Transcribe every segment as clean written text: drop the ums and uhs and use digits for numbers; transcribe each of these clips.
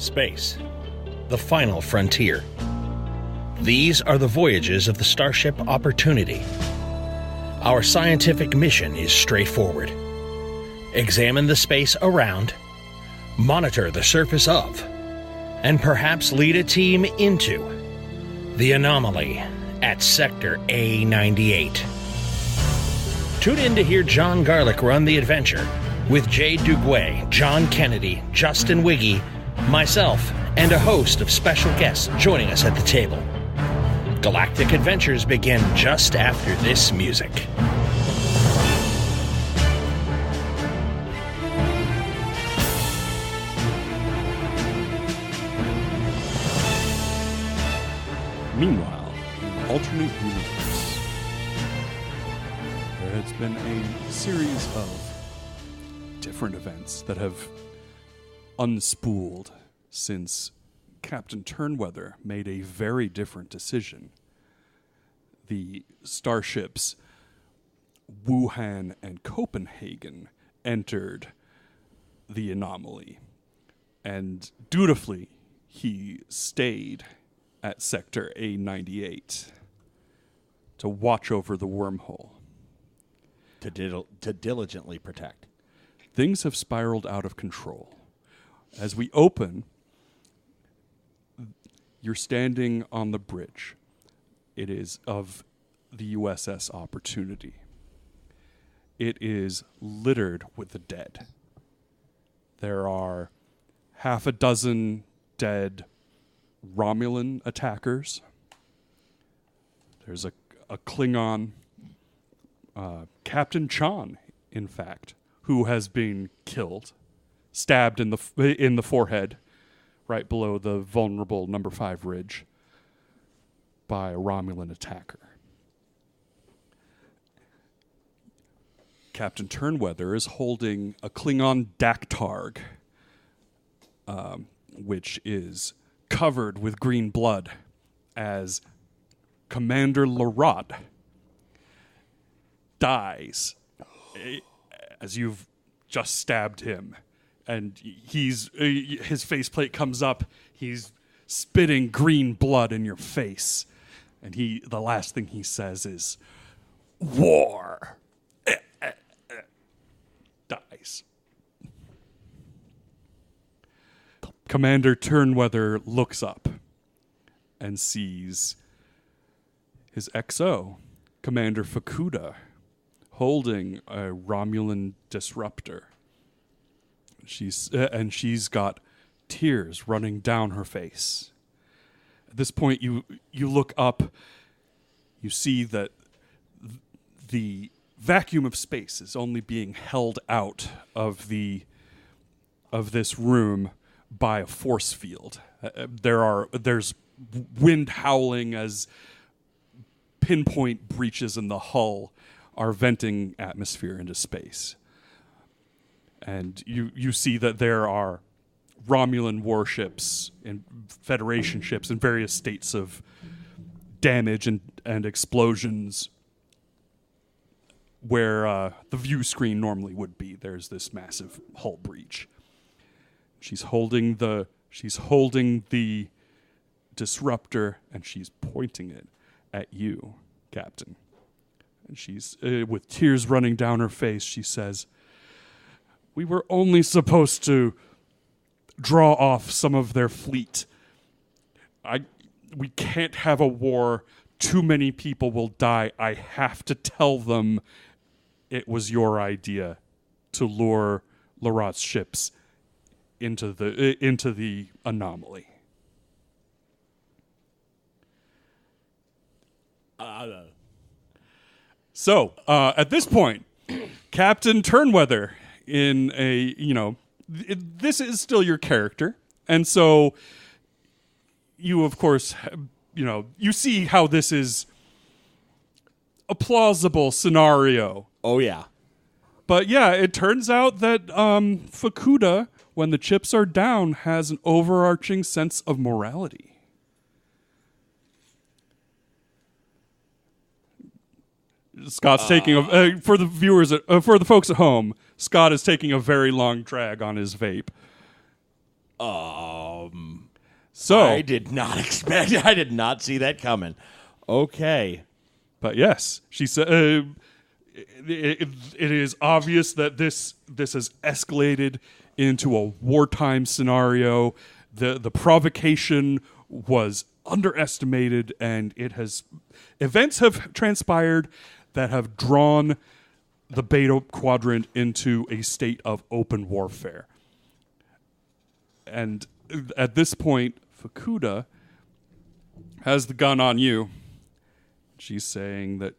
Space, the final frontier. These are the voyages of the Starship Opportunity. Our scientific mission is straightforward. Examine the space around, monitor the surface of, and perhaps lead a team into the anomaly at Sector A98. Tune in to hear John Garlick run the adventure with Jay Duguay, John Kennedy, Justin Wiggy, myself, and a host of special guests joining us at the table. Galactic adventures begin just after this music. Meanwhile, in an alternate universe, there has been a series of different events that have unspooled since Captain Turnweather made a very different decision. The starships Wuhan and Copenhagen entered the anomaly, and dutifully he stayed at Sector A98 to watch over the wormhole. To diligently protect. Things have spiraled out of control. As we open, you're standing on the bridge. It is of the USS Opportunity. It is littered with the dead. There are half a dozen dead Romulan attackers. There's a Klingon, Captain Chan, in fact, who has been killed, stabbed in the forehead, right below the vulnerable number 5 ridge, by a Romulan attacker. Captain Turnweather is holding a Klingon Daktarg, which is covered with green blood, as Commander Larot dies as you've just stabbed him, and his faceplate comes up. He's spitting green blood in your face, and the last thing he says is "War." Dies. Commander Turnweather looks up and sees his XO, Commander Fakuta, holding a Romulan disruptor. She's got tears running down her face. At this point, you look up. You see that the vacuum of space is only being held out of this room by a force field. There's wind howling as pinpoint breaches in the hull are venting atmosphere into space. And you see that there are Romulan warships and Federation ships in various states of damage and explosions where the view screen normally would be. There's this massive hull breach. She's holding the disruptor, and she's pointing it at you, Captain. And she's with tears running down her face. She says, "We were only supposed to draw off some of their fleet. We can't have a war. Too many people will die. I have to tell them it was your idea to lure Larot's ships into the anomaly." So, at this point, Captain Turnweather, this is still your character, and so you, of course, you see how this is a plausible scenario. Oh, yeah. But yeah, it turns out that Fakuta, when the chips are down, has an overarching sense of morality. Scott's taking for the viewers, for the folks at home, Scott is taking a very long drag on his vape. So I did not see that coming. Okay. But yes, she said it is obvious that this has escalated into a wartime scenario. The provocation was underestimated, and events have transpired that have drawn the Beta Quadrant into a state of open warfare. And at this point, Fakuta has the gun on you. She's saying that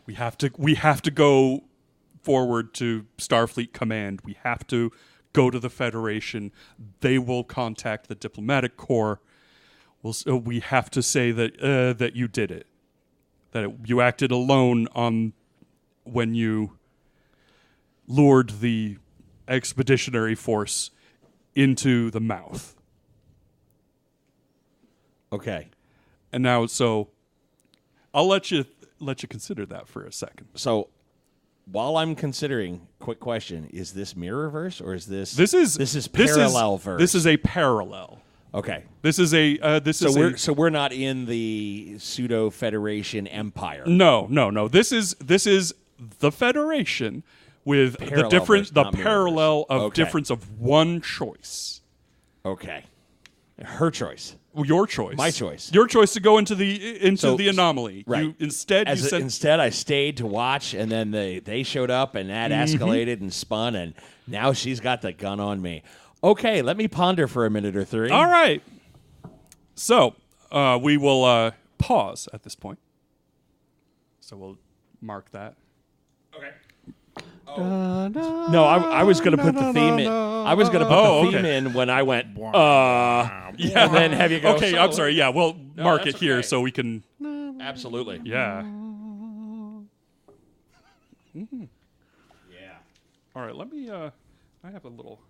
we have to go forward to Starfleet Command. We have to go to the Federation. They will contact the diplomatic corps. We have to say that you did it. You acted alone when you lured the expeditionary force into the mouth. Okay. And now, so I'll let you consider that for a second. So while I'm considering, quick question: is this Mirrorverse or is this parallel verse? This is a parallel. Okay. So we're not in the pseudo Federation empire. No. This is the Federation with the parallel of difference of one choice. Okay. Her choice. Your choice. My choice. Your choice to go into the anomaly. Right. Instead I stayed to watch, and then they showed up, and that escalated and spun, and now she's got the gun on me. Okay, let me ponder for a minute or three. All right. So we will pause at this point. So we'll mark that. Okay. No, I was going to put the theme in. I was going to put the theme in when I went, yeah. And then have you go, okay, I'm sorry. Yeah, we'll mark it here okay. so we can. Absolutely. Yeah. Yeah. All right, let me. I have a little.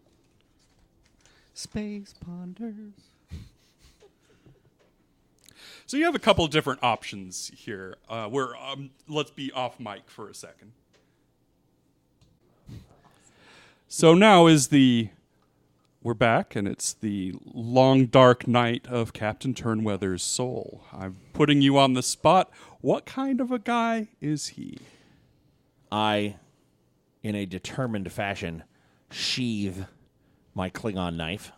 Space Ponders. So you have a couple of different options here. Let's be off mic for a second. So now we're back, and it's the long, dark night of Captain Turnweather's soul. I'm putting you on the spot. What kind of a guy is he? I, in a determined fashion, sheathe my Klingon knife.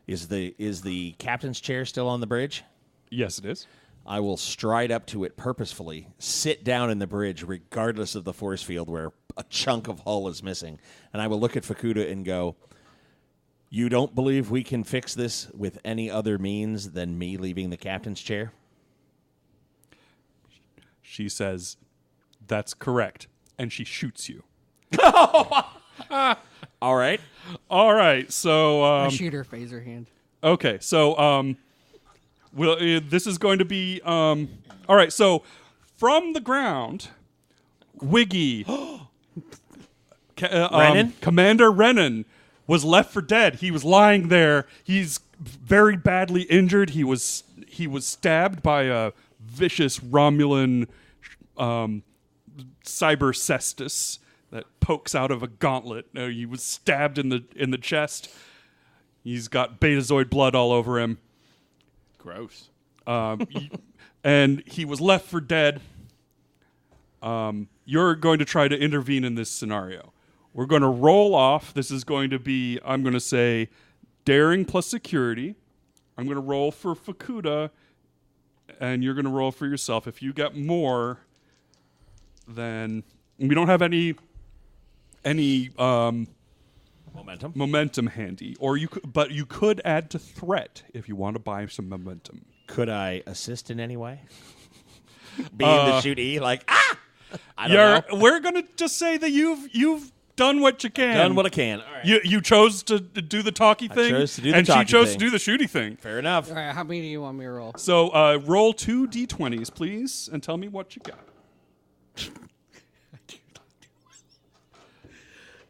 Is the captain's chair still on the bridge? Yes, it is. I will stride up to it purposefully, sit down in the bridge regardless of the force field where a chunk of hull is missing, and I will look at Fakuta and go, "You don't believe we can fix this with any other means than me leaving the captain's chair?" She says, "That's correct," and she shoots you. All right. All right, so... I shoot her phaser hand. Okay, so this is going to be... all right, so from the ground, Wiggy... Commander Rennan was left for dead. He was lying there. He's very badly injured. He was stabbed by a vicious Romulan cyber cestus that pokes out of a gauntlet. He was stabbed in the chest. He's got Betazoid blood all over him. Gross. And he was left for dead. You're going to try to intervene in this scenario. We're going to roll off. This is going to be, I'm going to say, daring plus security. I'm going to roll for Fakuta, and you're going to roll for yourself. If you get more, then we don't have any momentum handy, but you could add to threat if you want to buy some momentum. Could I assist in any way? Being the shootee, I don't know. We're gonna just say that you've done what you can. Done what I can. All right. You chose to do the talky thing, chose to do the and she talky chose thing. to do the shooty thing. Fair enough. All right, how many do you want me to roll? So roll 2 d20s, please, and tell me what you got.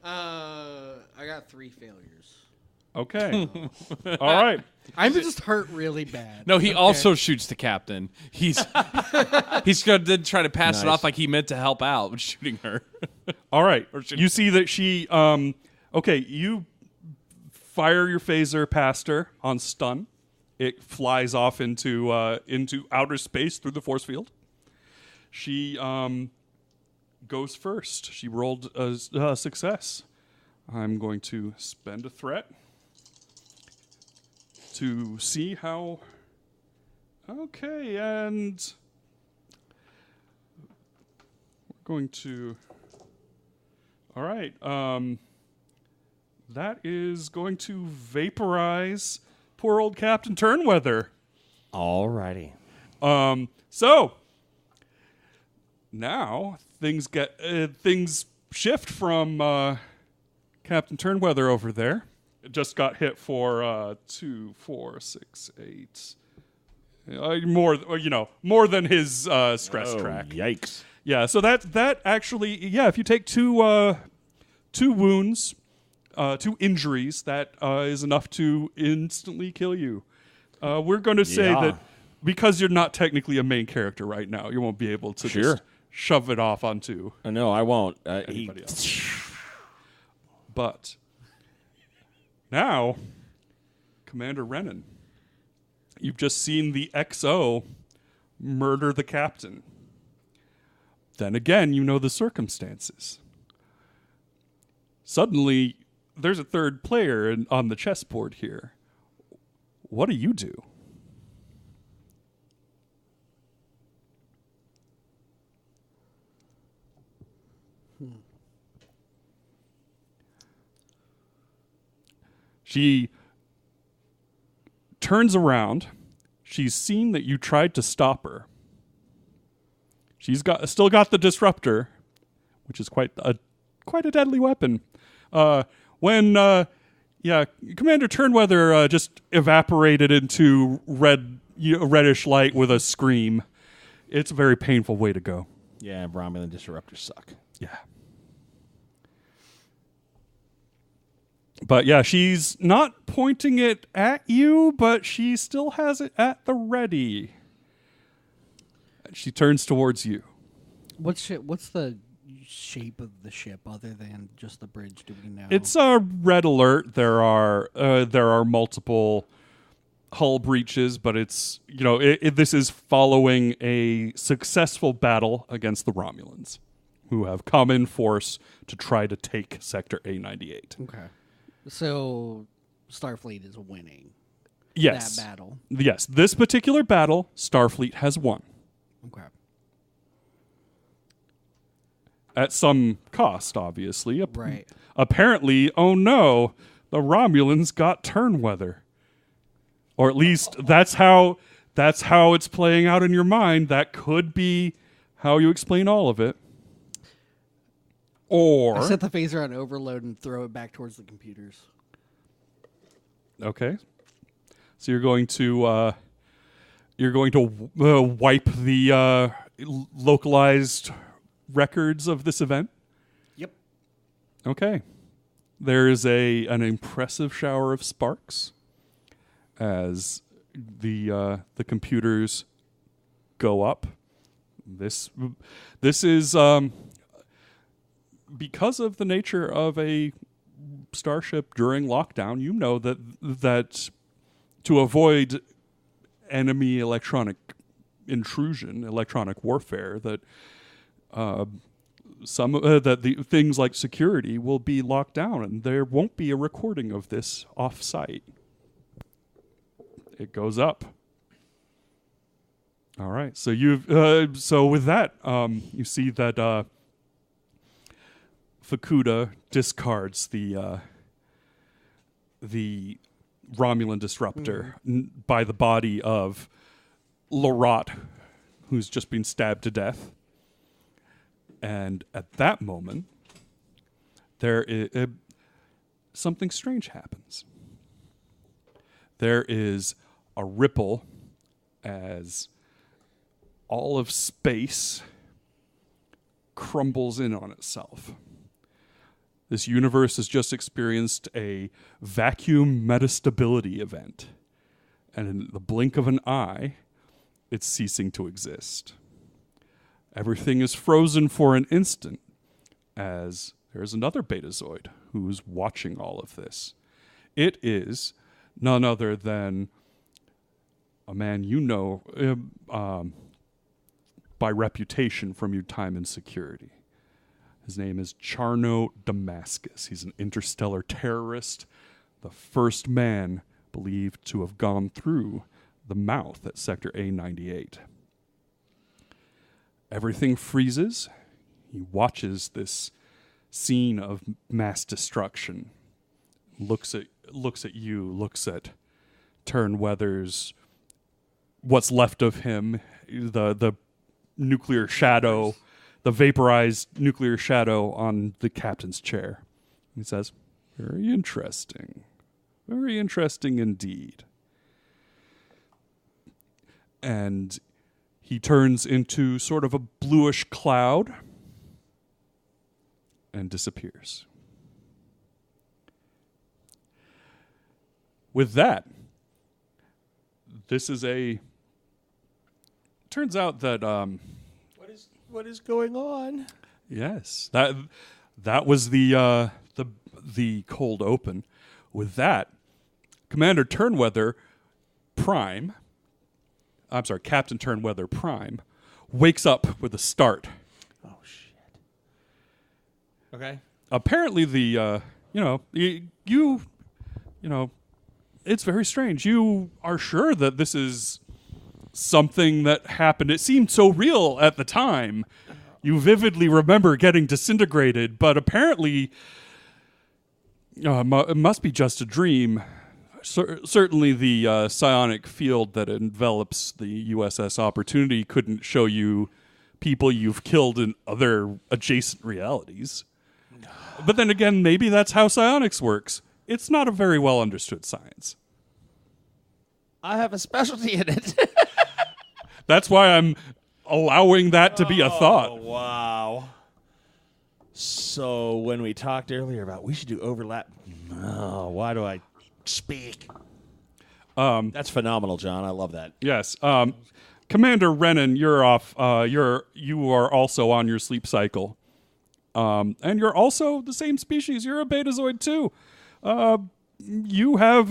I got 3 failures. Okay. All right. I'm just hurt really bad. No, he also shoots the captain. He's going to try to pass it Nice. off like he meant to help out with shooting her. All right. You see that she. Okay. You fire your phaser past her on stun. It flies off into outer space through the force field. She goes first. She rolled a success. I'm going to spend a threat to see how... Okay, and... we're going to... All right. That is going to vaporize poor old Captain Turnweather. Alrighty. So now things shift from Captain Turnweather over there. It just got hit for 2, 4, 6, 8. More than his stress track. Yikes. Yeah, so that actually, if you take two wounds, 2 injuries, that is enough to instantly kill you. We're going to say that because you're not technically a main character right now, you won't be able to just shove it off onto No, I won't. anybody else. But now, Commander Renan, you've just seen the XO murder the captain. Then again, you know the circumstances. Suddenly, there's a third player on the chessboard here. What do you do? She turns around. She's seen that you tried to stop her. She's still got the disruptor, which is quite a deadly weapon. When Commander Turnweather just evaporated into reddish light with a scream. It's a very painful way to go. Yeah, Romulan disruptors suck. Yeah. But yeah, she's not pointing it at you, but she still has it at the ready. She turns towards you. What's the shape of the ship other than just the bridge? Do we know? It's a red alert. There are multiple hull breaches, but it's this is following a successful battle against the Romulans, who have come in force to try to take Sector A98. Okay. So Starfleet is winning Yes. that battle. Yes, this particular battle, Starfleet has won. Okay. At some cost, obviously. Right. Apparently, oh no, the Romulans got Turnweather. Or at least that's how it's playing out in your mind. That could be how you explain all of it. Or I set the phaser on overload and throw it back towards the computers. okay, so you're going to wipe the localized records of this event. Yep. Okay, there is an impressive shower of sparks as the computers go up. This is because of the nature of a starship during lockdown. You know that to avoid enemy electronic intrusion, electronic warfare, that that the things like security will be locked down, and there won't be a recording of this off-site. It goes up. All right. So so with that, you see that Fakuta discards the Romulan disruptor by the body of Larat, who's just been stabbed to death. And at that moment, there is something strange happens. There is a ripple as all of space crumbles in on itself. This universe has just experienced a vacuum metastability event, and in the blink of an eye, it's ceasing to exist. Everything is frozen for an instant as there's another Betazoid who's watching all of this. It is none other than a man you know by reputation from your time in security. His name is Charno Damascus. He's an interstellar terrorist, the first man believed to have gone through the mouth at Sector A98. Everything freezes. He watches this scene of mass destruction. Looks at you, looks at Turnweather's, what's left of him, the nuclear shadow, the vaporized nuclear shadow on the captain's chair. He says, very interesting. Very interesting indeed. And he turns into sort of a bluish cloud and disappears. With that, this is turns out that What is going on? yes, that was the cold open. With that, Commander Turnweather Prime, Captain Turnweather Prime, wakes up with a start. Oh shit. Okay. Apparently, it's very strange. You are sure that this is something that happened. It seemed so real at the time. You vividly remember getting disintegrated, but apparently it must be just a dream. Certainly the psionic field that envelops the USS Opportunity couldn't show you people you've killed in other adjacent realities. But then again, maybe that's how psionics works. It's not a very well understood science. I have a specialty in it. That's why I'm allowing that to be a thought. Wow. So when we talked earlier about we should do overlap, why do I speak? That's phenomenal, John. I love that. Yes. Commander Rennan, you're off. You are also on your sleep cycle. And you're also the same species. You're a betazoid too. You have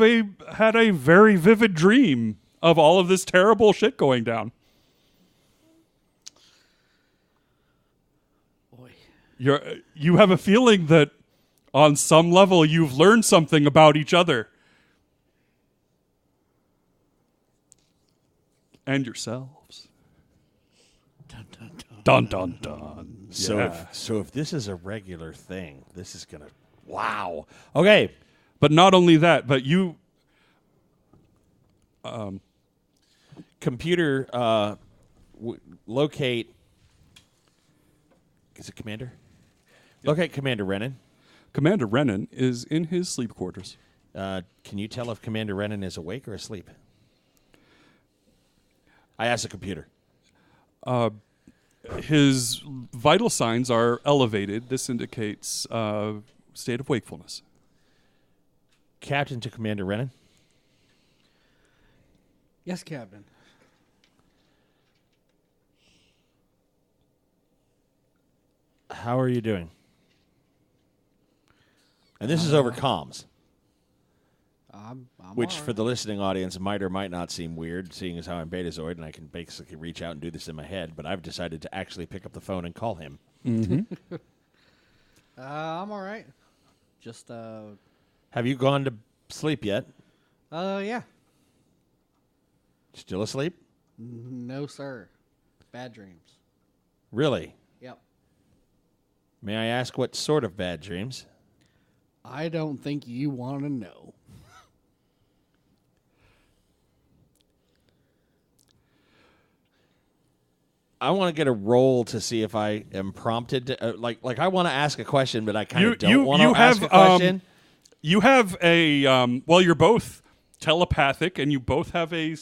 had a very vivid dream of all of this terrible shit going down. Boy. You have a feeling that on some level you've learned something about each other. And yourselves. Dun, dun, dun. Dun, dun, dun. So if this is a regular thing, this is going to... Wow. Okay. But not only that, but you... Computer, locate... Is it Commander? Yep. Locate Commander Rennan. Commander Rennan is in his sleep quarters. Can you tell if Commander Rennan is awake or asleep? I asked the computer. His vital signs are elevated. This indicates state of wakefulness. Captain to Commander Rennan. Yes, Captain. How are you doing? And this is over comms. I'm Which, all for right. the listening audience, might or might not seem weird, seeing as how I'm Betazoid and I can basically reach out and do this in my head, but I've decided to actually pick up the phone and call him. Mm-hmm. I'm all right. Just, Have you gone to sleep yet? yeah. Still asleep? No, sir. Bad dreams. Really? Yep. May I ask what sort of bad dreams? I don't think you want to know. I want to get a roll to see if I am prompted to, like I want to ask a question, but I kind of don't want to ask a question. You have a you're both telepathic, and you both have a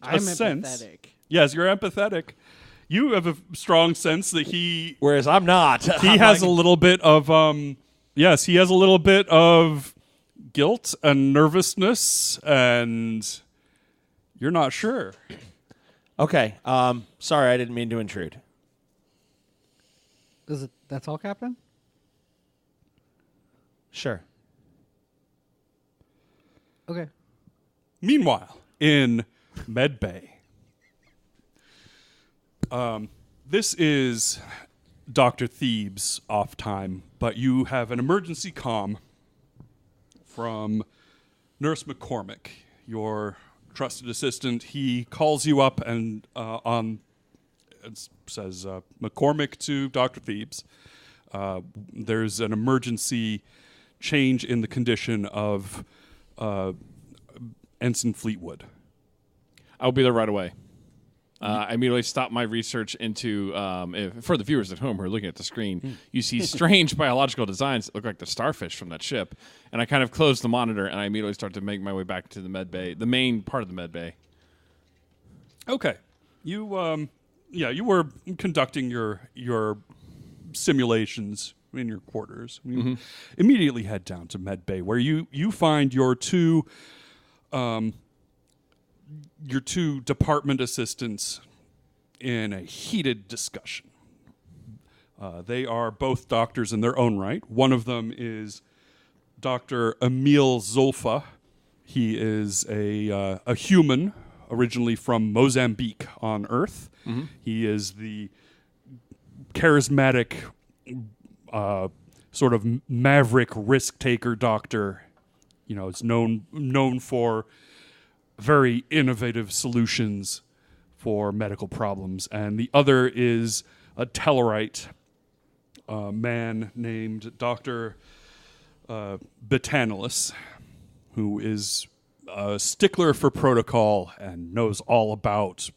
I'm sense. empathetic. Yes, you're empathetic. You have a strong sense that he Whereas I'm not. he has a little bit of yes, he has a little bit of guilt and nervousness, and you're not sure. Okay. Sorry, I didn't mean to intrude. That's all, Captain? Sure. Okay. Meanwhile, in Med Bay, this is Dr. Thebes' off time, but you have an emergency comm from Nurse McCormick, your trusted assistant. He calls you up and it says, McCormick to Dr. Thebes. There's an emergency change in the condition of Ensign Fleetwood. I'll be there right away. I immediately stop my research into, for the viewers at home who are looking at the screen, you see strange biological designs that look like the starfish from that ship. And I kind of close the monitor, and I immediately start to make my way back to the med bay, the main part of the med bay. Okay. You were conducting your simulations in your quarters. You immediately head down to med bay, where you find your two department assistants in a heated discussion. They are both doctors in their own right. One of them is Dr. Emil Zolfa. He is a human originally from Mozambique on Earth. He is the charismatic sort of maverick risk-taker doctor. You know, it's known for very innovative solutions for medical problems. And the other is a Tellarite man named Dr. Botanilus, who is a stickler for protocol and knows all about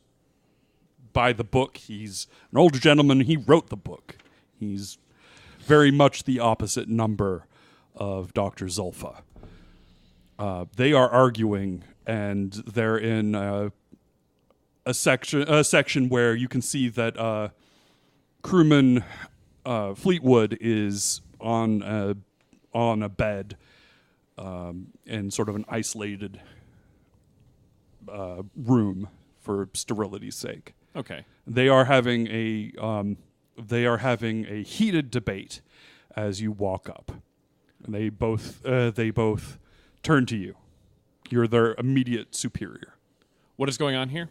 by the book. He's an older gentleman. He wrote the book. He's very much the opposite number of Dr. Zulfa. They are arguing, and they're in a section where you can see that crewman Fleetwood is on a bed in sort of an isolated room for sterility's sake. Okay. They are having a heated debate as you walk up. And they both turn to you. You're their immediate superior. What is going on here?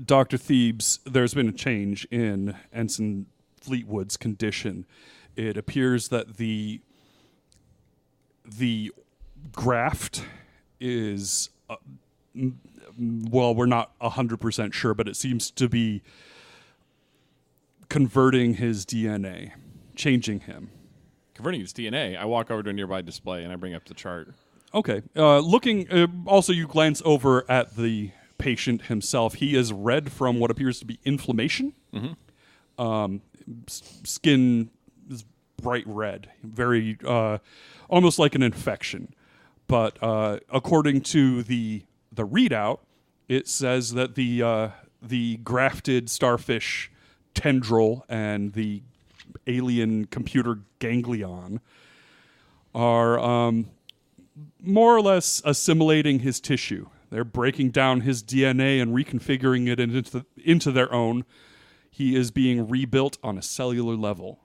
Dr. Thebes, there's been a change in Ensign Fleetwood's condition. It appears that the graft is, we're not 100% sure, but it seems to be converting his DNA, changing him. Converting his DNA. I walk over to a nearby display and I bring up the chart. Okay. Also, you glance over at the patient himself. He is red from what appears to be inflammation. Skin is bright red, very almost like an infection. But according to the readout, it says that the grafted starfish tendril and the alien computer ganglion are more or less assimilating his tissue. They're breaking down his DNA and reconfiguring it into their own. He is being rebuilt on a cellular level.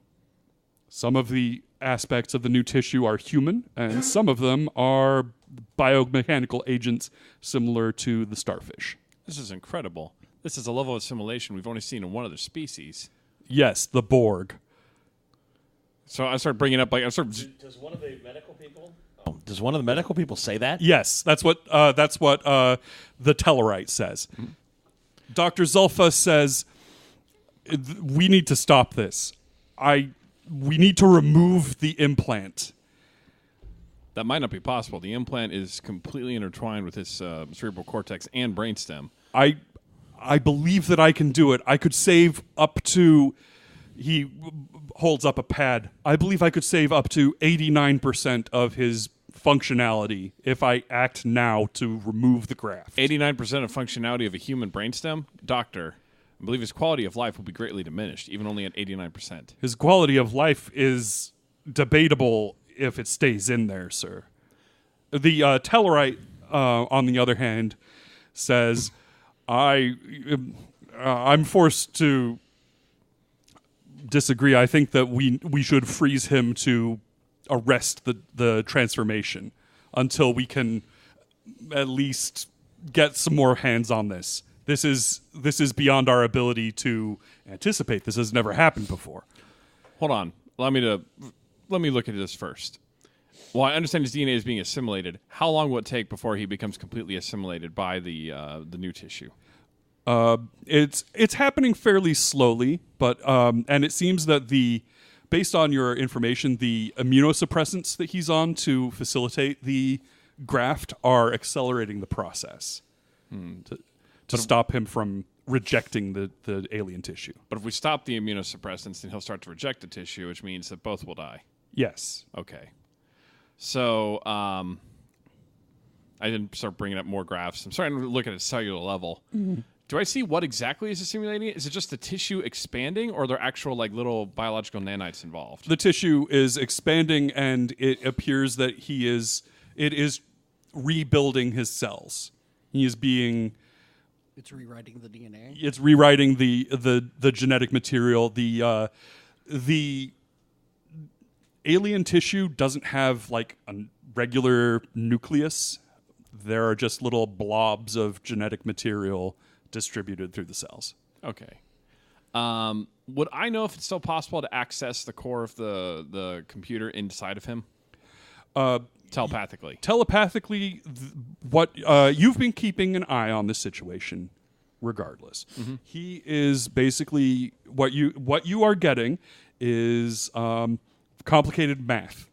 Some of the aspects of the new tissue are human, and some of them are biomechanical agents similar to the starfish. This is incredible. This is a level of assimilation we've only seen in one other species. Yes, the Borg. So I start bringing up, Does one of the medical people say that? Yes, that's what the Tellarite says. Dr. Zulfa says, we need to stop this. We need to remove the implant. That might not be possible. The implant is completely intertwined with his cerebral cortex and brainstem. I believe that I can do it. I could save up to... He holds up a pad. I believe I could save up to 89% of his functionality if I act now to remove the graft. 89% of functionality of a human brainstem? Doctor, I believe his quality of life will be greatly diminished, even only at 89%. His quality of life is debatable if it stays in there, sir. The Tellarite, on the other hand, says, I'm forced to disagree. I think that we should freeze him to arrest the transformation. until we can at least get some more hands on this. This is beyond our ability to anticipate. This has never happened before. Hold on. Let me look at this first. Well, I understand his DNA is being assimilated. How long will it take before he becomes completely assimilated by the new tissue? It's happening fairly slowly, but and it seems that based on your information, the immunosuppressants that he's on to facilitate the graft are accelerating the process to stop him from rejecting the alien tissue. But if we stop the immunosuppressants, then he'll start to reject the tissue, which means that both will die. Yes. Okay. So I didn't start bringing up more graphs. I'm starting to look at a cellular level. Mm-hmm. Do I see what exactly is assimilating it? Is it just the tissue expanding, or are there actual like little biological nanites involved? The tissue is expanding, and it appears that it is rebuilding his cells. He is being... It's rewriting the DNA. It's rewriting the genetic material. The alien tissue doesn't have like a regular nucleus. There are just little blobs of genetic material distributed through the cells. Okay. Would I know if it's still possible to access the core of the computer inside of him? Telepathically. Telepathically, what you've been keeping an eye on this situation, regardless. Mm-hmm. He is basically what you are getting is complicated math.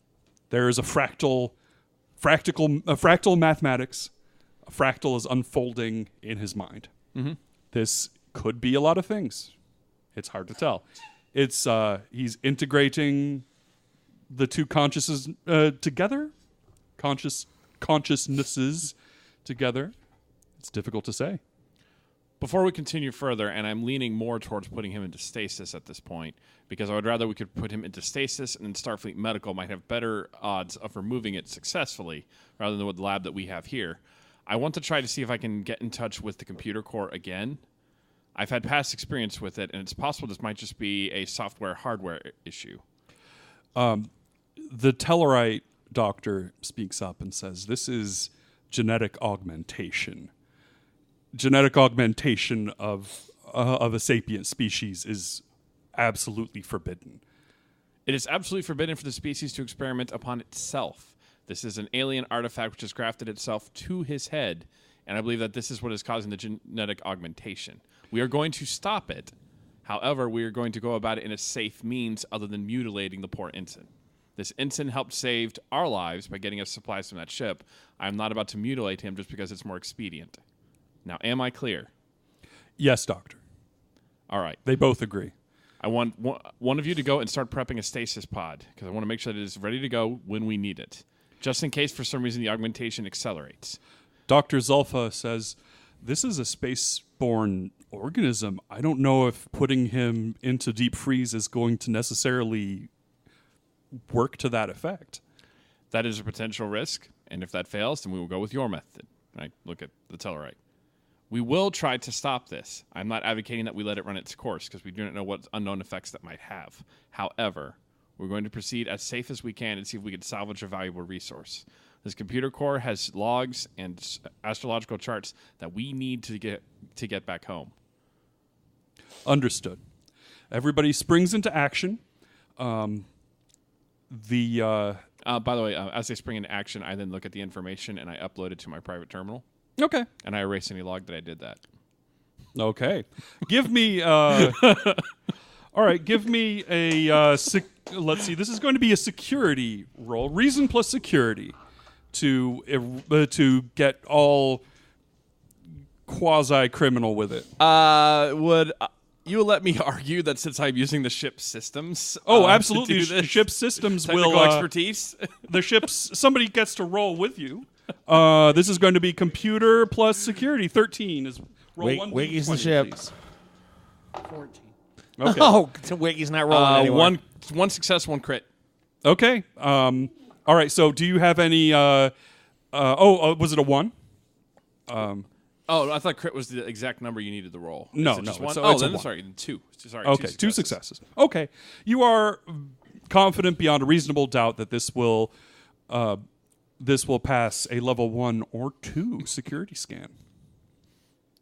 There is a fractal mathematics. A fractal is unfolding in his mind. Mm-hmm. This could be a lot of things. It's hard to tell. It's he's integrating the two consciousnesses together. Consciousnesses together. It's difficult to say. Before we continue further, and I'm leaning more towards putting him into stasis at this point, because I would rather we could put him into stasis, and then Starfleet Medical might have better odds of removing it successfully rather than with the lab that we have here. I want to try to see if I can get in touch with the computer core again. I've had past experience with it, and it's possible this might just be a software-hardware issue. The Tellarite doctor speaks up and says, this is genetic augmentation. Genetic augmentation of a sapient species is absolutely forbidden. It is absolutely forbidden for the species to experiment upon itself. This is an alien artifact which has grafted itself to his head, and I believe that this is what is causing the genetic augmentation. We are going to stop it. However, we are going to go about it in a safe means other than mutilating the poor ensign. This ensign helped save our lives by getting us supplies from that ship. I'm not about to mutilate him just because it's more expedient. Now, am I clear? Yes, Doctor. All right. They both agree. I want one of you to go and start prepping a stasis pod, because I want to make sure that it is ready to go when we need it, just in case for some reason the augmentation accelerates. Dr. Zulfa says, this is a space-borne organism. I don't know if putting him into deep freeze is going to necessarily work to that effect. That is a potential risk, and if that fails, then we will go with your method. Right? Look at the Tellarite. We will try to stop this. I'm not advocating that we let it run its course, because we do not know what unknown effects that might have. However, we're going to proceed as safe as we can and see if we can salvage a valuable resource. This computer core has logs and astrological charts that we need to get back home. Understood. Everybody springs into action. By the way, as they spring into action, I then look at the information and I upload it to my private terminal. Okay. And I erase any log that I did that. Okay. Give me... all right, give me a... let's see, this is going to be a security roll. Reason plus security to get all quasi-criminal with it. Would... You will let me argue that since I'm using the ship's systems... Oh, absolutely. The ship's systems technical will... expertise. The ship's... Somebody gets to roll with you. This is going to be computer plus security. 13 is... Roll one Wiggy's the 20, ship. please. 14. Okay. Oh, Wiggy's not rolling anymore. One success, one crit. Okay. All right, so do you have any... was it a 1? I thought crit was the exact number you needed to roll. No, just no. one? It's a 1. Sorry, 2. Sorry, Okay, 2 successes. Okay. You are confident beyond a reasonable doubt that this will this will pass a level 1 or 2 security scan.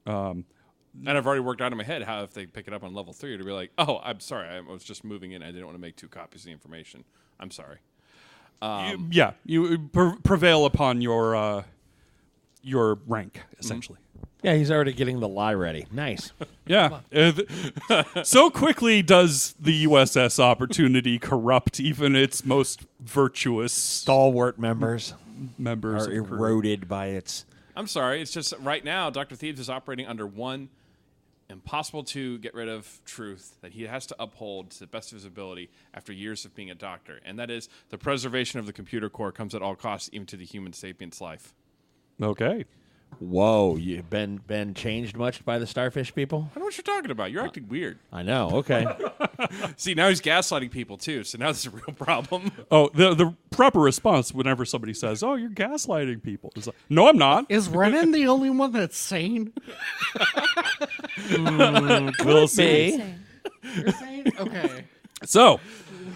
And I've already worked out in my head how if they pick it up on level 3 to be like, oh, I'm sorry, I was just moving in. I didn't want to make 2 copies of the information. I'm sorry. You prevail upon your rank, essentially. Yeah, he's already getting the lie ready. Nice. Yeah. So quickly does the USS Opportunity corrupt even its most virtuous Stalwart members members are of the crew. eroded by its... I'm sorry. It's just right now, Dr. Thebes is operating under one impossible to get rid of truth that he has to uphold to the best of his ability after years of being a doctor. And that is the preservation of the computer core comes at all costs, even to the human sapient's life. Okay. Whoa, you been changed much by the starfish people? I don't know what you're talking about. You're acting weird. I know, okay. See, now he's gaslighting people, too. So now this is a real problem. Oh, the proper response whenever somebody says, "Oh, you're gaslighting people," is like, "No, I'm not." Is Renan the only one that's sane? We'll see. Same. You're sane? Okay. So,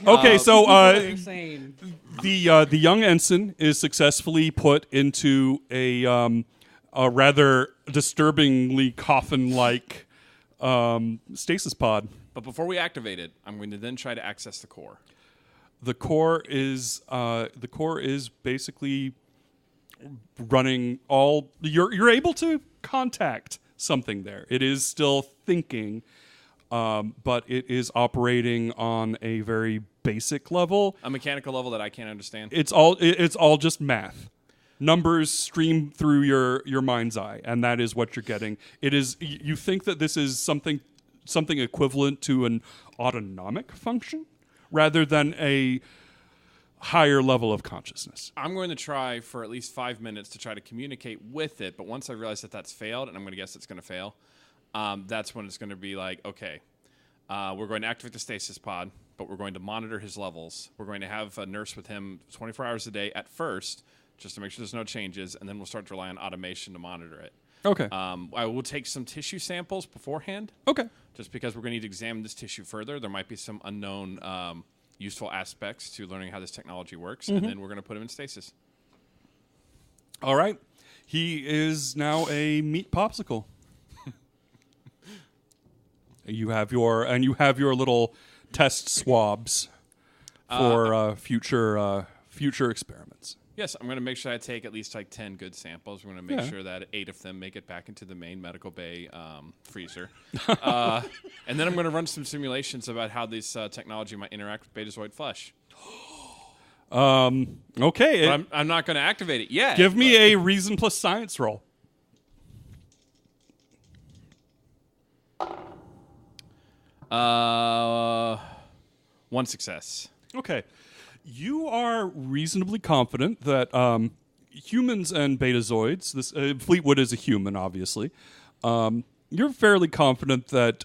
You're sane. the young ensign is successfully put into a rather disturbingly coffin-like stasis pod. But before we activate it, I'm going to then try to access the core. The core is basically running all. You're able to contact something there. It is still thinking, but it is operating on a very basic level. A mechanical level that I can't understand. It's all just math. Numbers stream through your mind's eye, and that is what you're getting. It is. You think that this is something equivalent to an autonomic function, rather than a higher level of consciousness. I'm going to try for at least 5 minutes to try to communicate with it, but once I realize that that's failed, and I'm going to guess it's going to fail, that's when it's going to be like, okay, we're going to activate the stasis pod, but we're going to monitor his levels. We're going to have a nurse with him 24 hours a day at first, just to make sure there's no changes, and then we'll start to rely on automation to monitor it. Okay. I will take some tissue samples beforehand. Okay. Just because we're going to need to examine this tissue further. There might be some unknown useful aspects to learning how this technology works, and then we're going to put him in stasis. All right. He is now a meat popsicle. You have your little test swabs for future experiments. Yes, I'm going to make sure I take at least like 10 good samples. We're going to make sure that 8 of them make it back into the main medical bay freezer. And then I'm going to run some simulations about how this technology might interact with Betazoid flesh. Okay. But I'm not going to activate it yet. Give me a reason plus science roll. One success. Okay. You are reasonably confident that humans and betazoids, this Fleetwood is a human, obviously. You're fairly confident that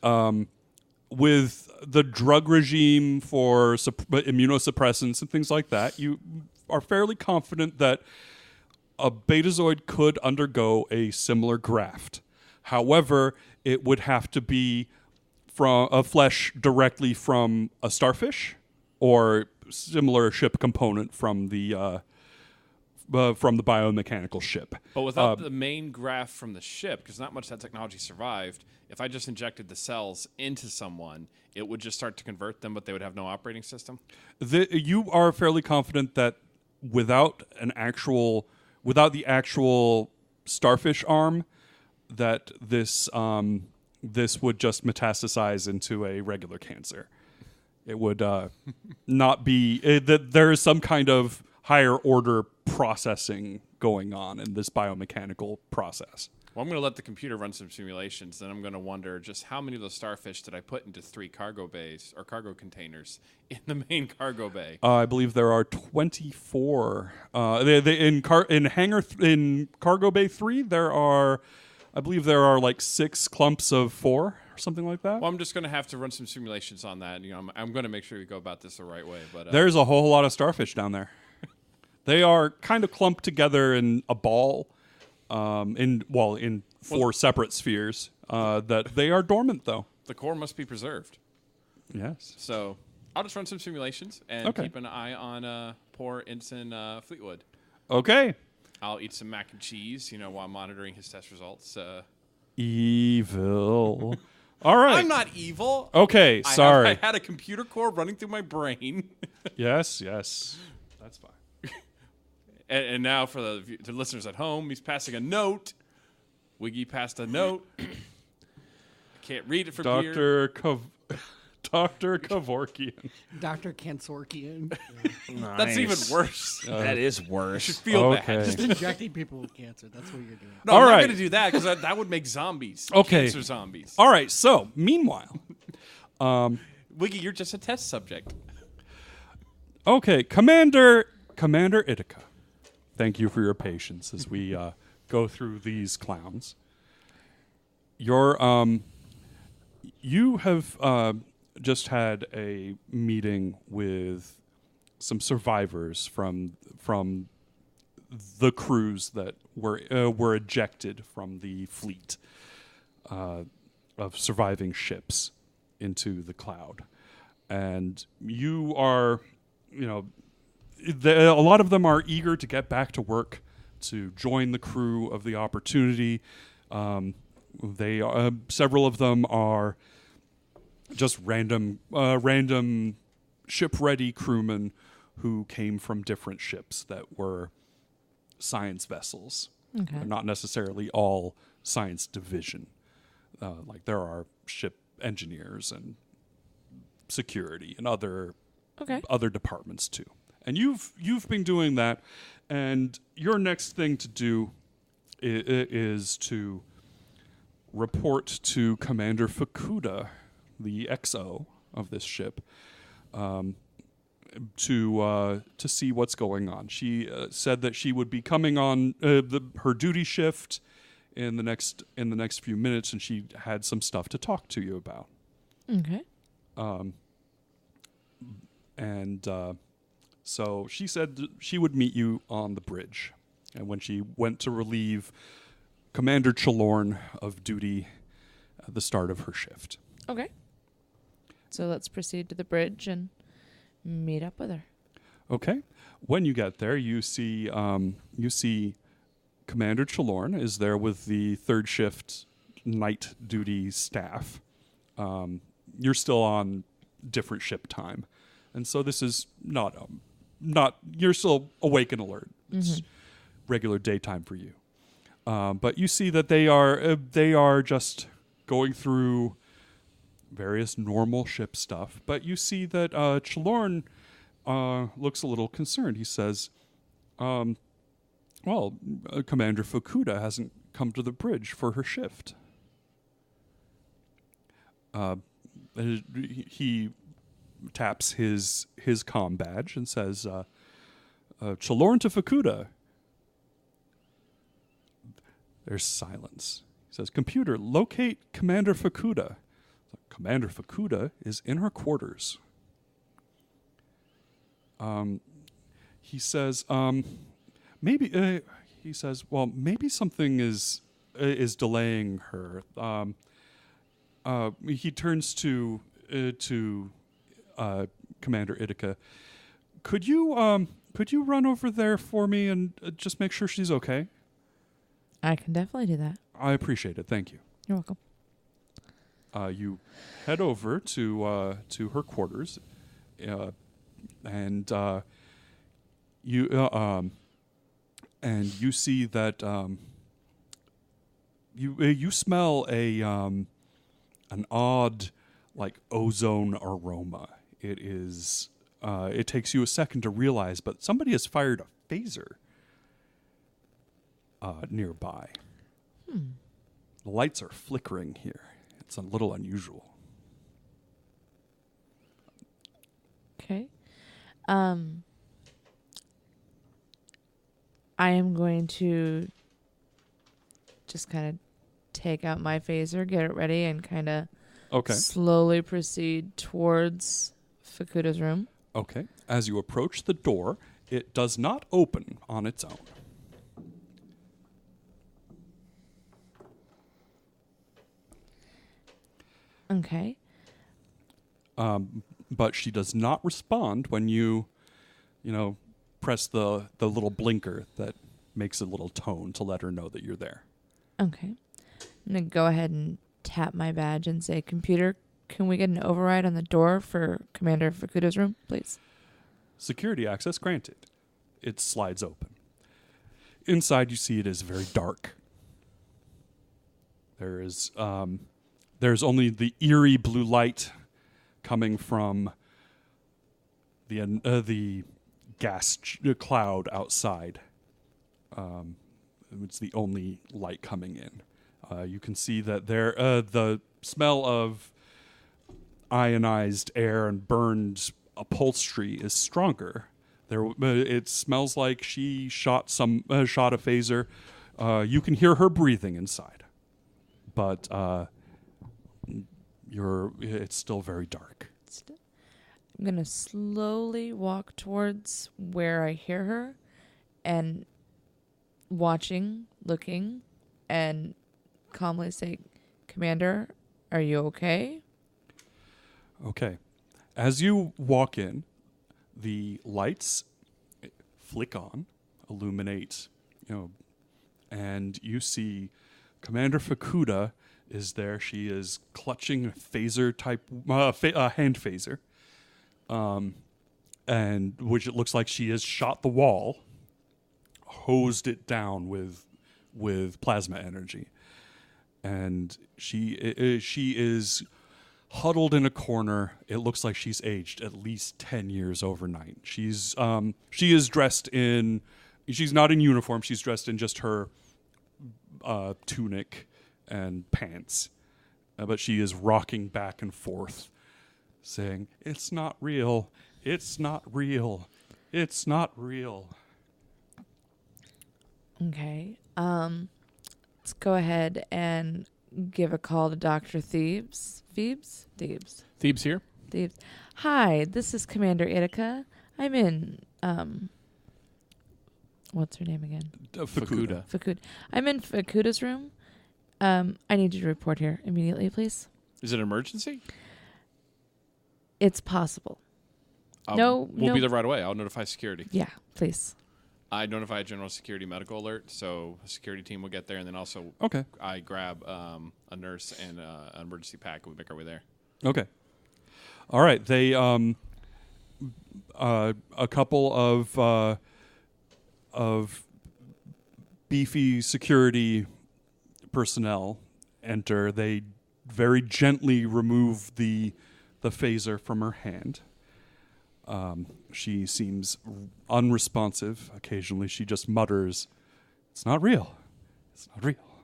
with the drug regime for immunosuppressants and things like that, you are fairly confident that a betazoid could undergo a similar graft. However, it would have to be from a flesh directly from a starfish or similar ship component from the biomechanical ship. But without the main graft from the ship, because not much of that technology survived, if I just injected the cells into someone, it would just start to convert them, but they would have no operating system? You are fairly confident that without the actual starfish arm, that this would just metastasize into a regular cancer. It would not be that there is some kind of higher order processing going on in this biomechanical process. Well, I'm going to let the computer run some simulations. Then I'm going to wonder just how many of those starfish did I put into 3 cargo bays or cargo containers in the main cargo bay? I believe there are 24. In cargo bay 3, I believe there are like 6 clumps of 4 or something like that. Well, I'm just going to have to run some simulations on that. You know, I'm going to make sure we go about this the right way. But there's a whole lot of starfish down there. They are kind of clumped together in a ball, in 4 separate spheres. That they are dormant, though. The core must be preserved. Yes. So I'll just run some simulations and keep an eye on poor Ensign Fleetwood. Okay. I'll eat some mac and cheese, while monitoring his test results. Evil. All right. I'm not evil. Okay, sorry. I had a computer core running through my brain. Yes. That's fine. And now for the listeners at home, he's passing a note. Wiggy passed a note. I can't read it from here. Dr. Kevorkian. Dr. Kansorkian. That's even worse. That is worse. You should feel Okay. bad. Just injecting people with cancer. That's what you're doing. No, All I'm right. not going to do that because that would make zombies. Okay. Cancer zombies. All right. So, meanwhile, Wiggy, you're just a test subject. okay, Commander Ithaca. Thank you for your patience as we go through these clowns. You have just had a meeting with some survivors from the crews that were ejected from the fleet of surviving ships into the cloud, and you are, a lot of them are eager to get back to work, to join the crew of the Opportunity. They several of them are just random ship-ready crewmen who came from different ships that were science vessels. Okay. They're not necessarily all science division. Like there are ship engineers and security and other departments too. And you've been doing that, and your next thing to do is to report to Commander Fakuta, the XO of this ship, to see what's going on. She said that she would be coming on her duty shift in the next few minutes, and she had some stuff to talk to you about. Okay. So she said she would meet you on the bridge, and when she went to relieve Commander Chalorn of duty at the start of her shift. Okay. So let's proceed to the bridge and meet up with her. Okay. When you get there, you see Commander Chalorn is there with the third shift night duty staff. You're still on different ship time, and so this is not you're still awake and alert. It's regular daytime for you. But you see that they are just going through various normal ship stuff. But you see that Chalorn looks a little concerned. He says, Commander Fakuta hasn't come to the bridge for her shift. He taps his comm badge and says, Chalorn to Fakuta. There's silence. He says, computer, locate Commander Fakuta. Commander Fakuta is in her quarters. He says, maybe something is delaying her. He turns to Commander Ithaca. Could you run over there for me and just make sure she's okay? I can definitely do that. I appreciate it. Thank you. You're welcome. You head over to her quarters, and you see that you smell an odd, like, ozone aroma. It takes you a second to realize, but somebody has fired a phaser nearby. The lights are flickering here. It's a little unusual. Okay. I am going to just kind of take out my phaser, get it ready, and kind of slowly proceed towards Fakuta's room. Okay. As you approach the door, it does not open on its own. Okay. But she does not respond when you press the little blinker that makes a little tone to let her know that you're there. Okay. I'm going to go ahead and tap my badge and say, "Computer, can we get an override on the door for Commander Fakuta's room, please?" Security access granted. It slides open. Inside, you see it is very dark. There's only the eerie blue light coming from the gas cloud outside. It's the only light coming in. You can see that the smell of ionized air and burned upholstery is stronger. It smells like she shot a phaser. You can hear her breathing inside, but it's still very dark. I'm going to slowly walk towards where I hear her and watching, looking, and calmly say, "Commander, are you okay?" Okay. As you walk in, the lights flick on, illuminate, and you see Commander Fakuta is there. She is clutching a phaser type, hand phaser, and which it looks like she has shot the wall, hosed it down with plasma energy, and she is huddled in a corner. It looks like she's aged at least 10 years overnight. She is dressed in. She's not in uniform. She's dressed in just her tunic and pants, but she is rocking back and forth, saying, "It's not real. It's not real. It's not real." Okay. Let's go ahead and give a call to Dr. Thebes. Thebes here. Thebes. Hi, this is Commander Itika. I'm in, what's her name again? Fakuta. Fakuta. I'm in Fakuta's room. I need you to report here immediately, please. Is it an emergency? It's possible. We'll no. be there right away. I'll notify security. Yeah, please. I notify general security medical alert, so a security team will get there, and then also I grab a nurse and an emergency pack, and we make our way there. Okay. All right. They a couple of beefy security personnel enter. They very gently remove the phaser from her hand. She seems unresponsive. Occasionally, she just mutters, "It's not real. It's not real.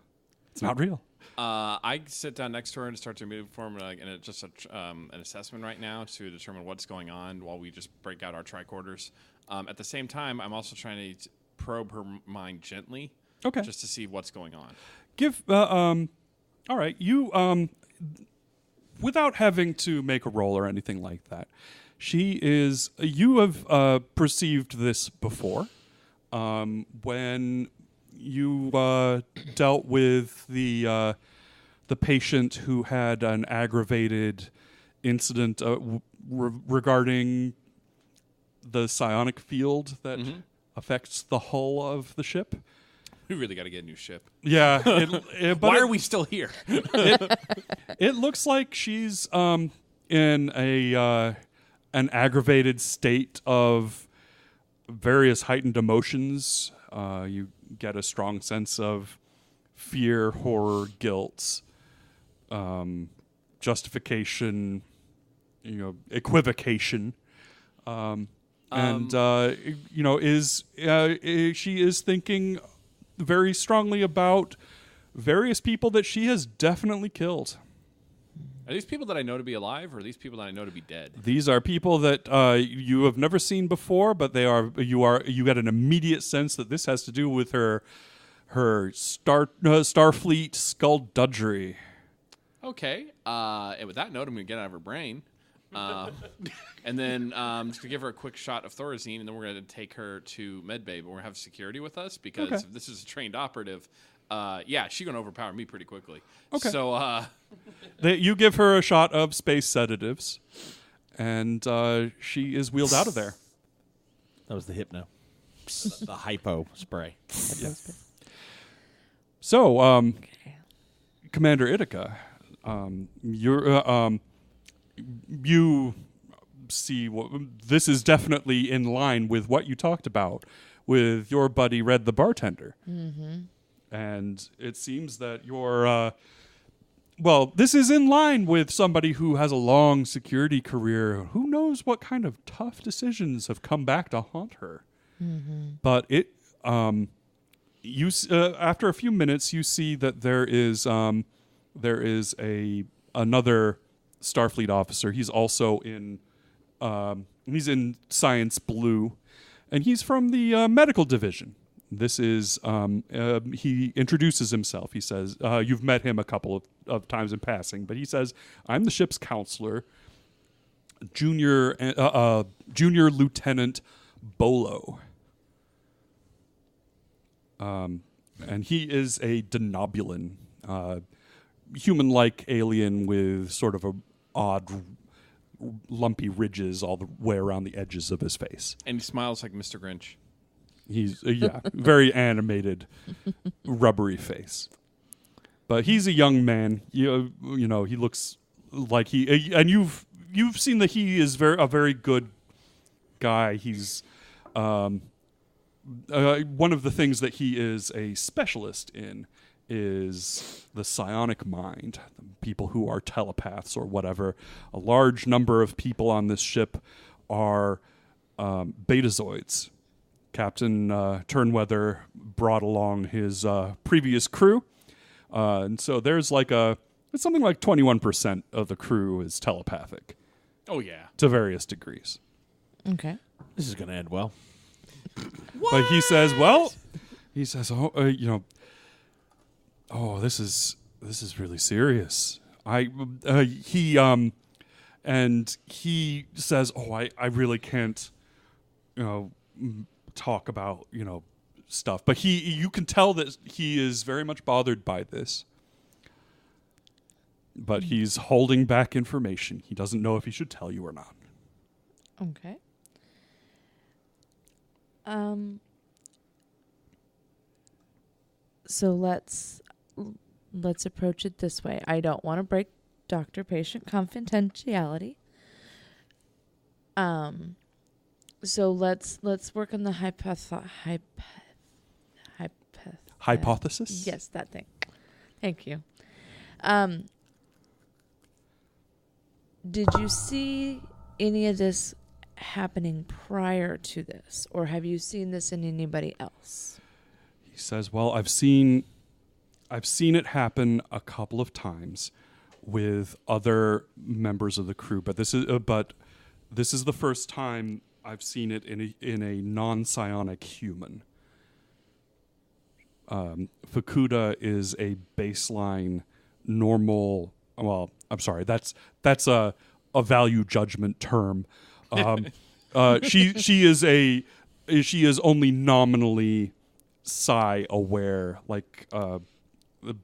It's not real." I sit down next to her and start to move forward, and it's just an assessment right now to determine what's going on while we just break out our tricorders. At the same time, I'm also trying to probe her mind gently, just to see what's going on. All right, you without having to make a roll or anything like that. You have perceived this before when you dealt with the patient who had an aggravated incident regarding the psionic field that affects the hull of the ship. We really got to get a new ship. Yeah. But why are we still here? It looks like she's in an aggravated state of various heightened emotions. You get a strong sense of fear, horror, guilt, justification, equivocation, she is thinking very strongly about various people that she has definitely killed. Are these people that I know to be alive, or are these people that I know to be dead? These are people that you have never seen before, but you get an immediate sense that this has to do with her Starfleet skullduggery. Okay. And with that note, I'm going to get out of her brain. And then I'm just going to give her a quick shot of Thorazine, and then we're going to take her to Medbay, but we're going to have security with us because if this is a trained operative, she's going to overpower me pretty quickly. Okay. So you give her a shot of space sedatives, and she is wheeled out of there. That was the hypno. the hypo spray. So, Commander Ithaca, you see this is definitely in line with what you talked about with your buddy Red the bartender. Mm-hmm. And it seems that you're, this is in line with somebody who has a long security career. Who knows what kind of tough decisions have come back to haunt her. Mm-hmm. But after a few minutes, you see that there is another Starfleet officer. He's also in Science Blue, and he's from the medical division. This is he introduces himself. He says, "You've met him a couple of times in passing," but he says, "I'm the ship's counselor, Junior Lieutenant Bolo." And he is a Denobulan, human-like alien with sort of a odd, lumpy ridges all the way around the edges of his face. And he smiles like Mr. Grinch. He's very animated, rubbery face. But he's a young man. You know, he looks like and you've seen that he is a very good guy. He's one of the things that he is a specialist in is the psionic mind, people who are telepaths or whatever. A large number of people on this ship are betazoids. Captain Turnweather brought along his previous crew, and so there's it's something like 21% of the crew is telepathic. Oh yeah, to various degrees. Okay, this is going to end well. But he says, this is really serious. And he says, I really can't, talk about, stuff. But you can tell that he is very much bothered by this. But he's holding back information. He doesn't know if he should tell you or not. Okay. So let's approach it this way. I don't want to break doctor-patient confidentiality. So let's work on the hypothesis. Yes, that thing. Thank you. Did you see any of this happening prior to this, or have you seen this in anybody else? He says, "Well, I've seen it happen a couple of times with other members of the crew, but this is the first time I've seen it in a non-psionic human." Fakuta is a baseline normal. Well, I'm sorry. That's a value judgment term. She is only nominally psi aware, like the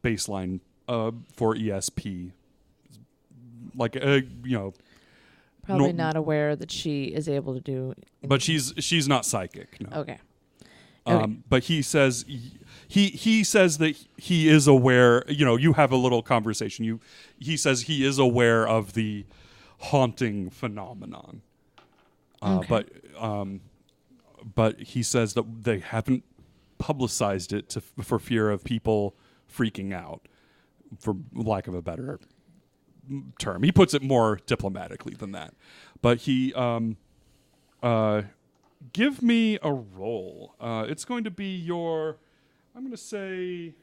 baseline for ESP. Like probably not aware that she is able to do anything. But she's not psychic. No. Okay. But he says he says that he is aware. You have a little conversation. He says he is aware of the haunting phenomenon. Okay. But he says that they haven't publicized it for fear of people freaking out, for lack of a better term. He puts it more diplomatically than that. But he give me a roll. It's going to be your, I'm going to say,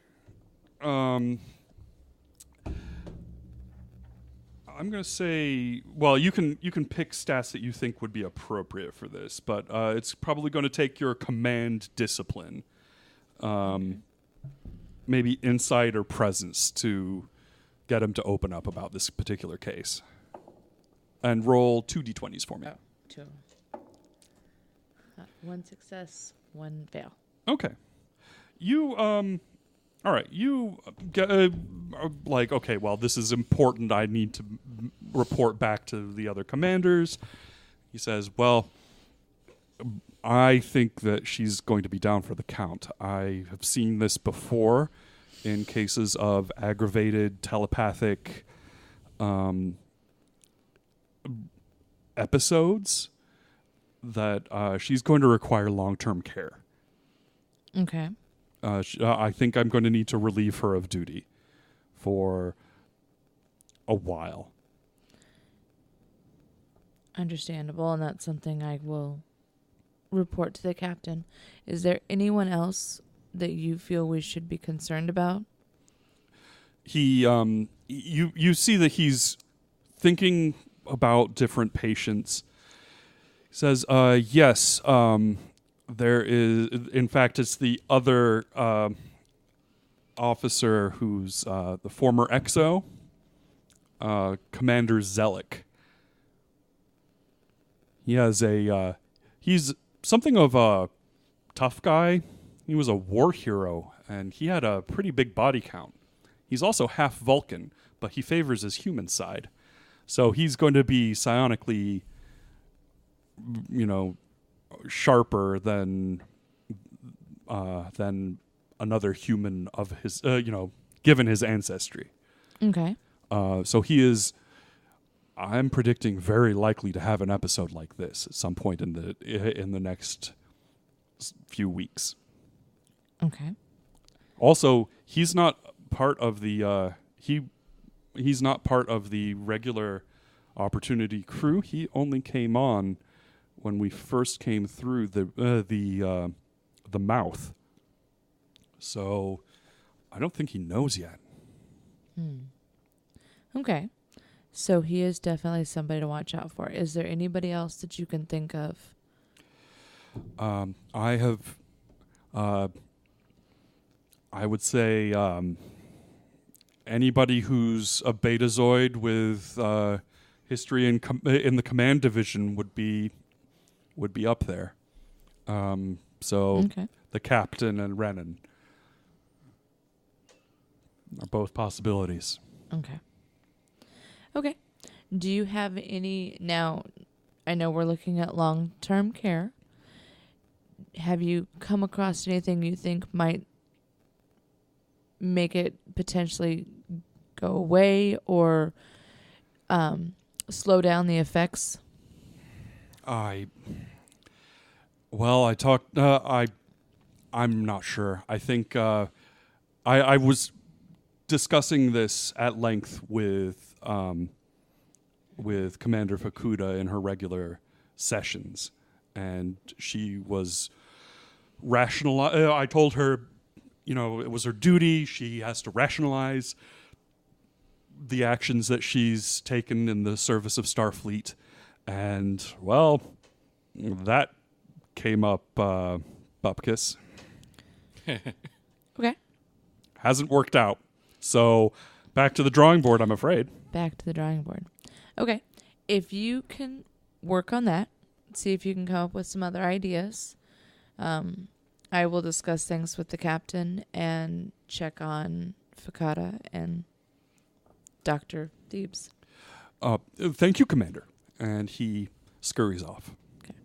well, you can pick stats that you think would be appropriate for this, but it's probably going to take your command discipline, maybe insight or presence to get him to open up about this particular case. And roll 2 d20s for me. Oh, 2. 1 success, 1 fail. Okay. You all right, you get like, okay, well, this is important. I need to report back to the other commanders. He says, well, I think that she's going to be down for the count. I have seen this before in cases of aggravated telepathic episodes that she's going to require long-term care. Okay. I think I'm going to need to relieve her of duty for a while. Understandable, and that's something I will report to the captain. Is there anyone else that you feel we should be concerned about? He, you see that he's thinking about different patients. He says, yes, there is, in fact, it's the other officer who's the former XO, Commander Zelik. He has he's something of a tough guy. He was a war hero, and he had a pretty big body count. He's also half Vulcan, but he favors his human side. So he's going to be psionically, sharper than another human of his, given his ancestry. Okay. So he is, I'm predicting, very likely to have an episode like this at some point in the next few weeks. Okay. Also, he's not part of the he's not part of the regular Opportunity crew. He only came on when we first came through the mouth. So I don't think he knows yet. Okay. So he is definitely somebody to watch out for. Is there anybody else that you can think of? I have, I would say, anybody who's a Betazoid with history in the command division would be up there. So the captain and Renan are both possibilities. Okay. Okay. Do you have any... Now, I know we're looking at long-term care. Have you come across anything you think might make it potentially go away or slow down the effects? I'm not sure. I think I was discussing this at length with Commander Fakuta in her regular sessions, and she was rational. I told her, it was her duty. She has to rationalize the actions that she's taken in the service of Starfleet, and that came up bupkis. Okay. Hasn't worked out. So back to the drawing board, I'm afraid. Back to the drawing board. Okay. If you can work on that, see if you can come up with some other ideas. I will discuss things with the captain and check on Fakuta and Dr. Thebes. Thank you, Commander. And he scurries off. Okay.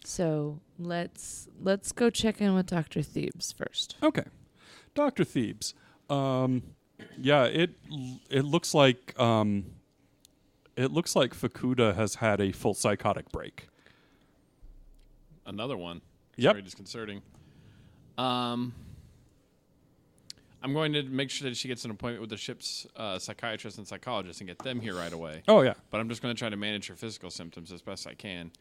So let's go check in with Dr. Thebes first. Okay. Dr. Thebes. It looks like Fakuta has had a full psychotic break. Another one. Yep. Very disconcerting. I'm going to make sure that she gets an appointment with the ship's psychiatrist and psychologist and get them here right away. Oh, yeah. But I'm just going to try to manage her physical symptoms as best I can.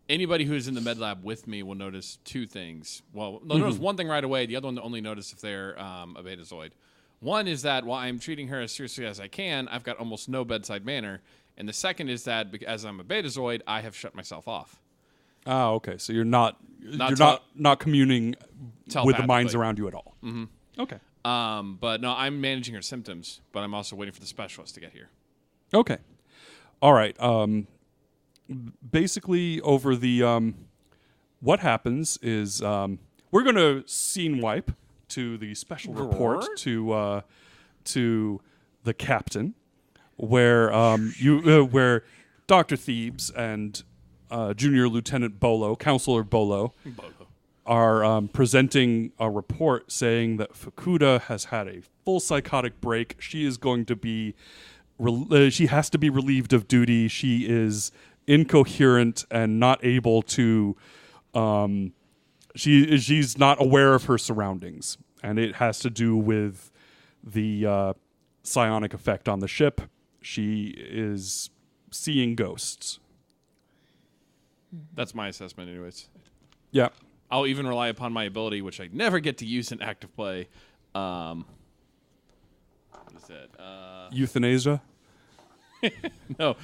Anybody who is in the med lab with me will notice two things. Well, they'll notice one thing right away. The other one they'll only notice if they're a Betazoid. One is that while I'm treating her as seriously as I can, I've got almost no bedside manner. And the second is that as I'm a Betazoid, I have shut myself off. Oh, okay. So you're not communing with the minds around you at all. Mm-hmm. Okay. But no, I'm managing her symptoms, but I'm also waiting for the specialist to get here. Okay. All right. Basically, over the what happens is we're going to scene wipe to the special report to the captain, where where Dr. Thebes and Junior Lieutenant Bolo, Counselor Bolo, are presenting a report saying that Fakuta has had a full psychotic break. She is going to be, she has to be relieved of duty. She is incoherent and not able to, she's not aware of her surroundings. And it has to do with the psionic effect on the ship. She is seeing ghosts. That's my assessment, anyways. Yeah. I'll even rely upon my ability, which I never get to use in active play. What is that? Euthanasia? No,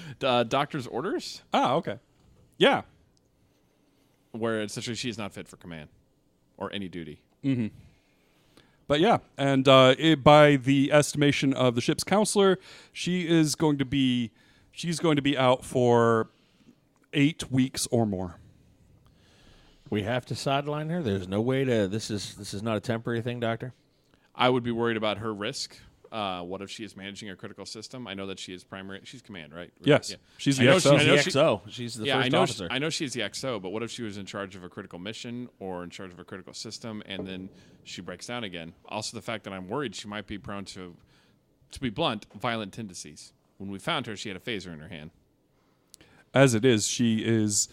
doctor's orders, Ah, okay. Yeah. where essentially she is not fit for command or any duty. But yeah, and by the estimation of the ship's counselor, she's going to be out for 8 weeks or more. We have to sideline her. There's no way to. This is not a temporary thing, Doctor. I would be worried about her risk. What if she is managing a critical system? I know that she is primary. She's command, right? Yes, Yeah. she's I the know XO. I know She's the XO. She's the first officer. I know she's the XO, but what if she was in charge of a critical mission or in charge of a critical system, and then she breaks down again? Also, the fact that I'm worried she might be prone to be blunt, violent tendencies. When we found her, she had a phaser in her hand. As it is, she is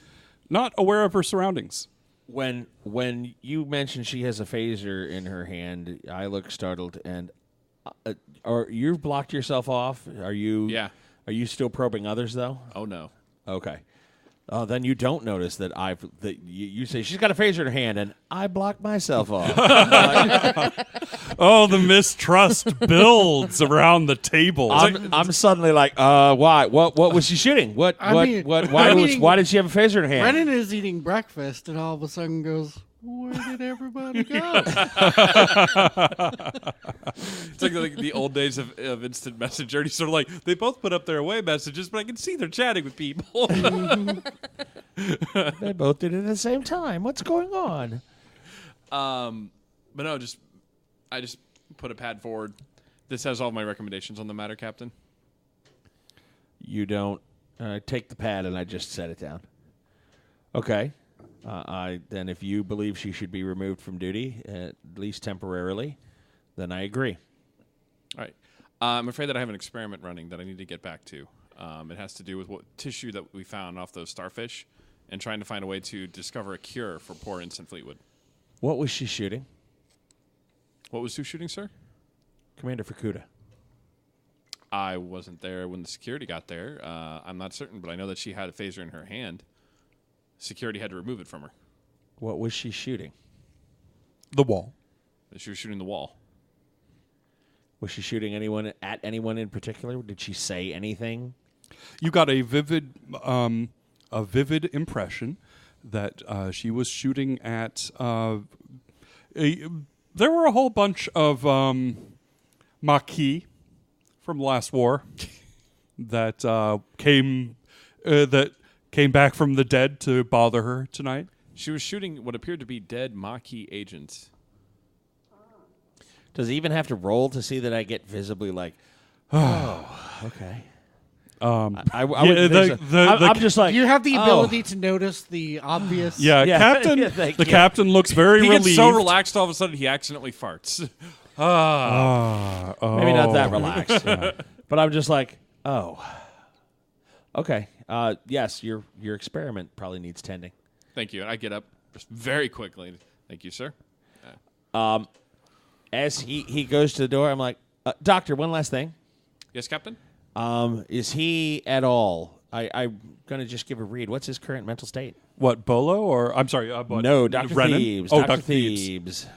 not aware of her surroundings. When you mentioned she has a phaser in her hand, I look startled. And are you've blocked yourself off? Are you? Yeah. Are you still probing others though? Oh no. Okay. Then you don't notice that you say she's got a phaser in her hand, and I blocked myself off. Oh, the mistrust builds around the table. I'm suddenly like, why? What was she shooting? Why did she have a phaser in her hand? Brennan is eating breakfast and all of a sudden goes, "Where did everybody go?" It's like the old days of instant messenger. He's sort of like, they both put up their away messages, but I can see they're chatting with people. They both did it at the same time. What's going on? But no, I just put a pad forward. This has all my recommendations on the matter, Captain. You don't take the pad, and I just set it down. Okay. Then if you believe she should be removed from duty, at least temporarily, then I agree. All right. I'm afraid that I have an experiment running that I need to get back to. It has to do with what tissue that we found off those starfish and trying to find a way to discover a cure for poor Ensign Fleetwood. What was she shooting? What was who shooting, sir? Commander Fakuta. I wasn't there when the security got there. I'm not certain, but I know that she had a phaser in her hand. Security had to remove it from her. What was she shooting? The wall. She was shooting the wall. Was she shooting at anyone in particular? Did she say anything? You got a vivid impression that she was shooting at. There were a whole bunch of Maquis from last war that came back from the dead to bother her tonight. She was shooting what appeared to be dead Maquis agents. Does he even have to roll to see that I get visibly like, oh, okay. I'm just like, You have the ability to notice the obvious. Yeah, Captain. The captain looks very He relieved. gets so relaxed all of a sudden he accidentally farts. maybe not that relaxed. But I'm just like, oh, okay. Yes, your experiment probably needs tending. Thank you. And I get up just very quickly. Thank you, sir. As he goes to the door, I'm like, Doctor, one last thing. Yes, Captain? Is he at all? I'm going to just give a read. What's his current mental state? What, Bolo? Or I'm sorry, what? No, Dr. Brennan? Thebes. Oh, Dr. Dr. Thebes. Thebes.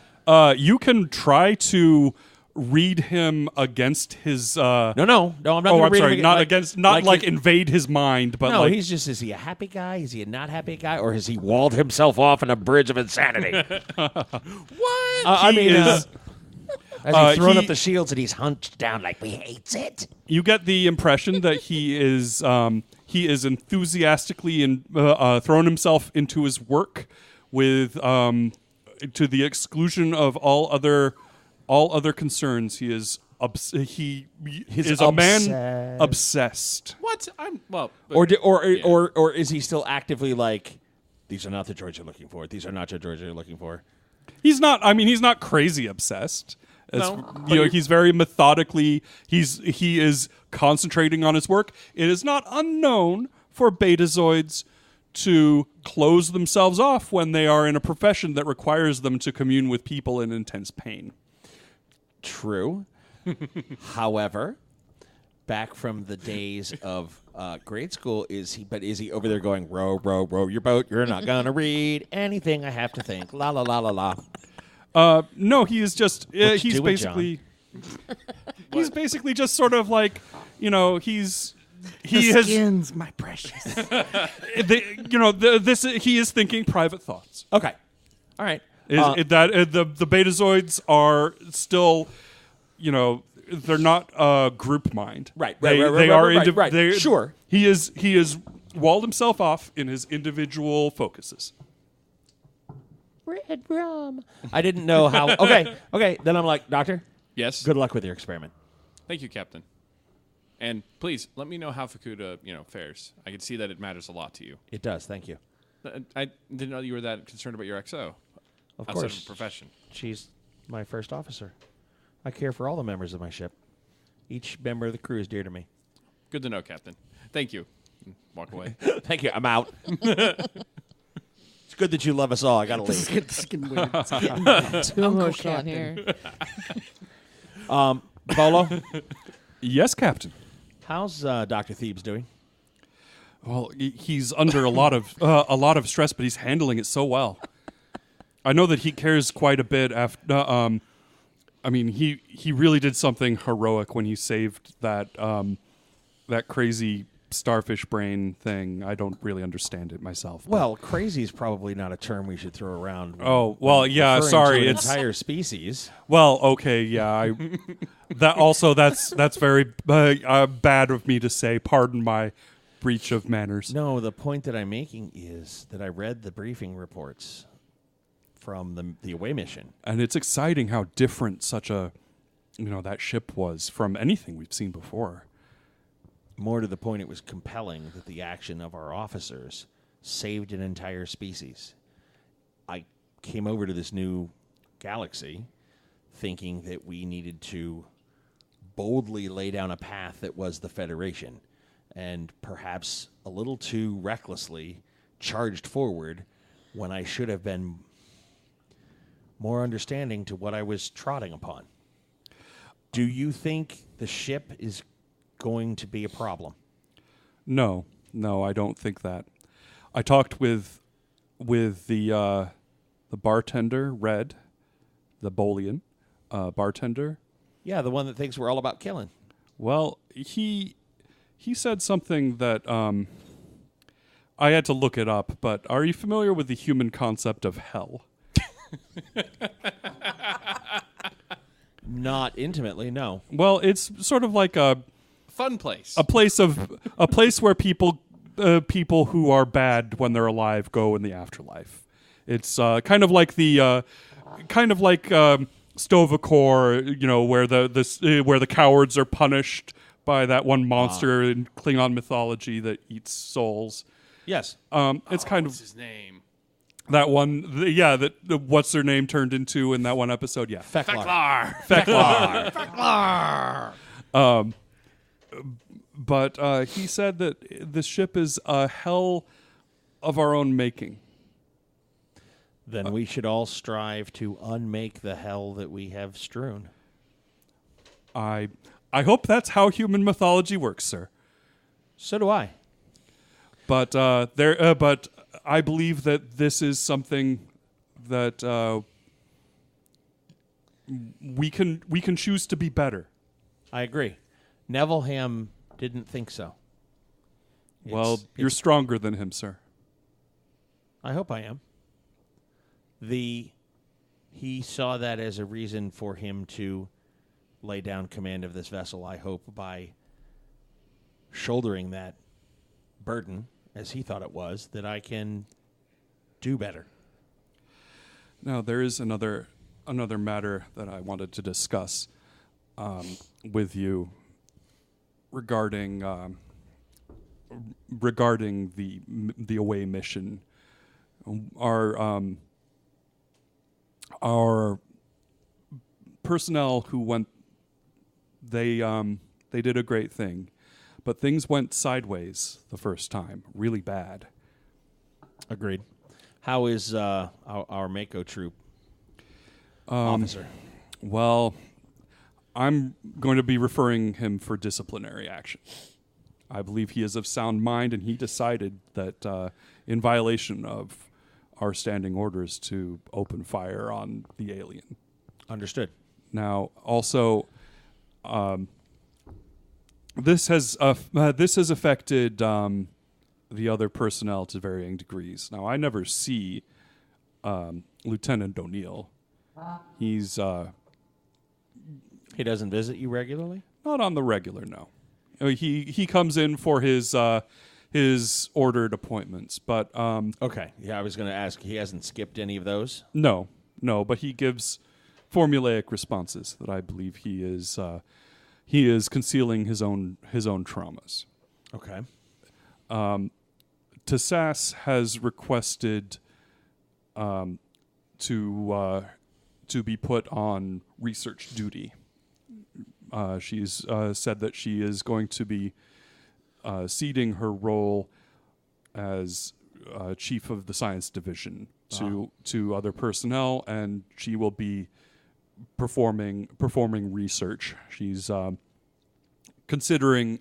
You can try to read him against his. No, I'm not. Oh, gonna I'm read sorry. him Not like, against. Not like his- invade his mind, but No, like he's just. Is he a happy guy? Is he a not happy guy? Or has he walled himself off on a bridge of insanity? What? I he mean, is. has he thrown he- up the shields and he's hunched down like we hates it? You get the impression that he is enthusiastically thrown himself into his work with to the exclusion of all other concerns. He is a man obsessed. What? What? I'm well. Or is he still actively like, these are not the droids you're looking for. These are not the droids you're looking for. He's not. I mean, he's not crazy obsessed. He's very methodically. He is concentrating on his work. It is not unknown for Betazoids to close themselves off when they are in a profession that requires them to commune with people in intense pain. True. However, back from the days of grade school, is he over there going, row, row, row your boat? You're not gonna read anything I have to think. La la la la la. No, he is just. He's doing, basically. He's basically just sort of like, he skins, my precious. He is thinking private thoughts. Okay. All right. The Betazoids are still, they're not group mind. Right. They are Sure. He is walled himself off in his individual focuses. Red rum. I didn't know how. Okay. Then I'm like, Doctor, Yes. good luck with your experiment. Thank you, Captain. And please let me know how Fakuta, fares. I can see that it matters a lot to you. It does. Thank you. I didn't know you were that concerned about your XO. Of outside course. of profession. She's my first officer. I care for all the members of my ship. Each member of the crew is dear to me. Good to know, Captain. Thank you. Walk away. Thank you. I'm out. It's good that you love us all. I gotta leave. It's getting weird. It's getting Too emotional in here. Bolo, Yes, Captain. how's Dr. Thebes doing? Well, he's under a lot of stress, but he's handling it so well. I know that he cares quite a bit. After, he really did something heroic when he saved that crazy starfish brain thing. I don't really understand it myself. but- Well, crazy is probably not a term we should throw around. Oh, well, yeah. referring Sorry, to an it's entire species. well, okay, yeah. That's very bad of me to say. Pardon my breach of manners. No, the point that I'm making is that I read the briefing reports from the away mission. And it's exciting how different such a, that ship was from anything we've seen before. More to the point, it was compelling that the action of our officers saved an entire species. I came over to this new galaxy thinking that we needed to boldly lay down a path that was the Federation, and perhaps a little too recklessly charged forward when I should have been more understanding to what I was trotting upon. Do you think the ship is going to be a problem? No, I don't think that. I talked with the bartender, Red, the Bolian bartender. Yeah, the one that thinks we're all about killing. Well, he said something that I had to look it up, but are you familiar with the human concept of hell? Not intimately, no. Well, it's sort of like a Fun place. place where people who are bad when they're alive go in the afterlife. It's kind of like Stovacor, where the cowards are punished by that one monster in Klingon mythology that eats souls. Yes. It's kind What's of his name? that one. What's their name turned into in that one episode? Yeah, Feklar. Feklar. But he said that this ship is a hell of our own making. Then we should all strive to unmake the hell that we have strewn. I hope that's how human mythology works, sir. So do I. But but I believe that this is something that we can choose to be better. I agree. Nevilleham didn't think so. Well, you're stronger than him, sir. I hope I am. He saw that as a reason for him to lay down command of this vessel. I hope by shouldering that burden, as he thought it was, that I can do better. Now, there is another matter that I wanted to discuss with you regarding regarding the away mission. Our personnel who went, they did a great thing, but things went sideways the first time, really bad. Agreed. How is our Mako troop officer? Well, I'm going to be referring him for disciplinary action. I believe he is of sound mind, and he decided that in violation of our standing orders to open fire on the alien. Understood. Now, also, this has affected the other personnel to varying degrees. Now, I never see Lieutenant O'Neill. He's He doesn't visit you regularly? not on the regular, no. He comes in for his ordered appointments, but Okay. Yeah, I was going to ask. He hasn't skipped any of those? no, but he gives formulaic responses that I believe he is concealing his own traumas. Okay. Tassas has requested to be put on research duty. She's said that she is going to be ceding her role as chief of the science division to other personnel, and she will be performing research. She's considering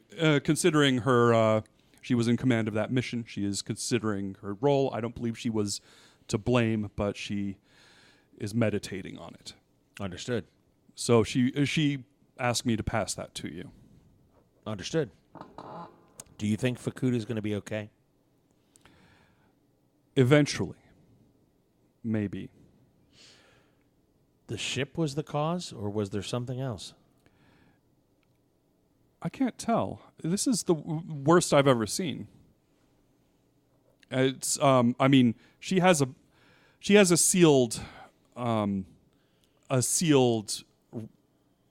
her. She was in command of that mission. She is considering her role. I don't believe she was to blame, but she is meditating on it. Understood. So she asked me to pass that to you. Understood. Do you think Fakuta is going to be okay? Eventually. Maybe. The ship was the cause, or was there something else? I can't tell. This is the worst I've ever seen. It's I mean, she has a sealed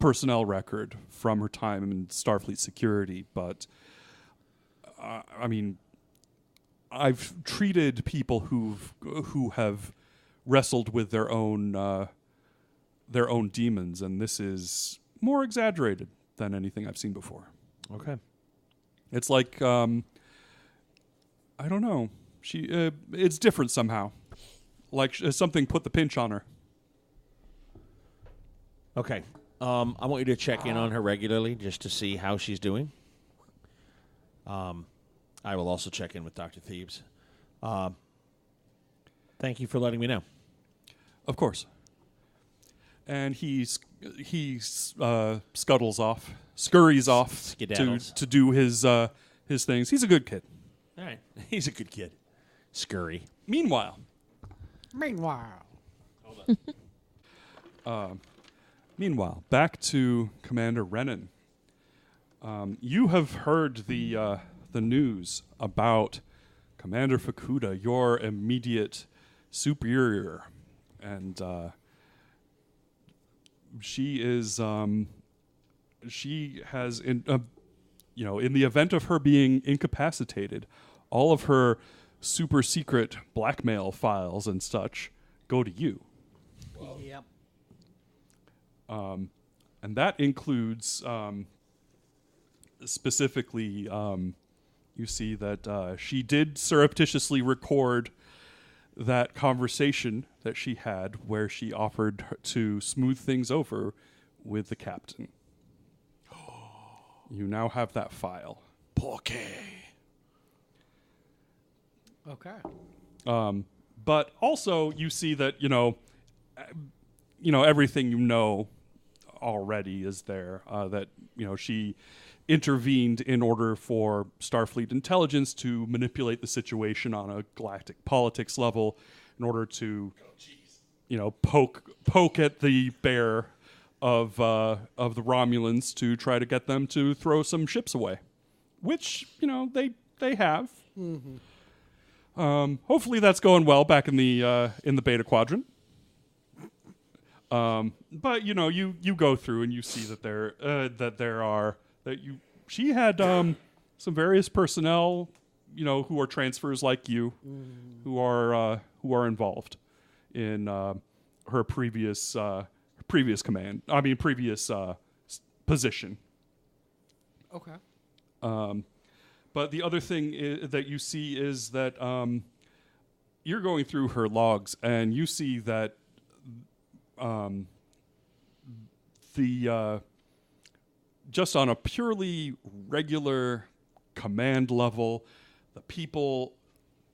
personnel record from her time in Starfleet security, but I mean, I've treated people who have wrestled with their own demons, and this is more exaggerated than anything I've seen before. Okay. It's like I don't know. It's different somehow. Like something put the pinch on her. Okay. I want you to check in on her regularly just to see how she's doing. I will also check in with Dr. Thebes. Thank you for letting me know. Of course. And he scurries off Skedaddles. to do his things. He's a good kid. All right. He's a good kid. Scurry. Meanwhile, back to Commander Rennan. You have heard the news about Commander Fakuta, your immediate superior, and she has in the event of her being incapacitated, all of her super secret blackmail files and such go to you. Yep. And that includes specifically, you see that she did surreptitiously record that conversation that she had where she offered to smooth things over with the captain. You now have that file. Okay. But also you see that, everything you know already is there, that, she intervened in order for Starfleet intelligence to manipulate the situation on a galactic politics level in order to, poke at the bear of the Romulans to try to get them to throw some ships away, which, they have. Mm-hmm. Hopefully that's going well back in the Beta Quadrant. But you go through and you see that she had some various personnel, who are transfers like you, who are involved in her previous command. I mean, previous position. Okay. But the other thing that you see is that you're going through her logs, and you see that just on a purely regular command level, the people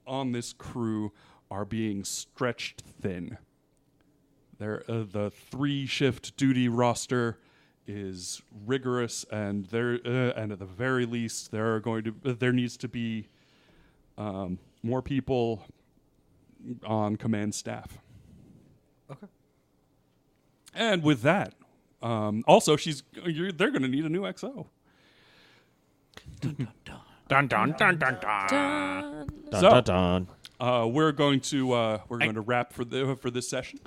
on this crew are being stretched thin. The 3-shift duty roster is rigorous, and and at the very least, there needs to be more people on command staff. Okay. And with that, also they're going to need a new XO. Dun dun dun dun dun. Dun. Dun, dun, dun. We're going to wrap for this session.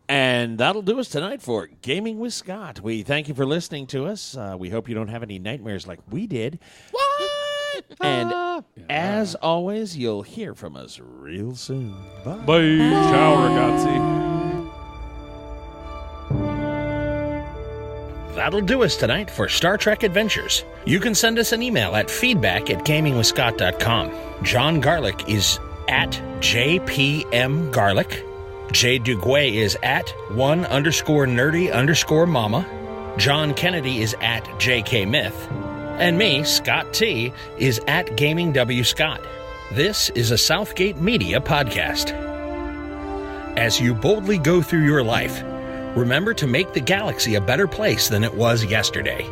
And that'll do us tonight for Gaming with Scott. We thank you for listening to us. We hope you don't have any nightmares like we did. What? And as always, you'll hear from us real soon. Bye. Bye. Ciao, ragazzi. That'll do us tonight for Star Trek Adventures. You can send us an email at feedback@gamingwithscott.com. John Garlick is at JPM Jay Duguay is at @1_nerdy_mama. John Kennedy is at JK Myth. And me, Scott T, is at Gaming W. Scott. This is a Southgate Media podcast. As you boldly go through your life, remember to make the galaxy a better place than it was yesterday.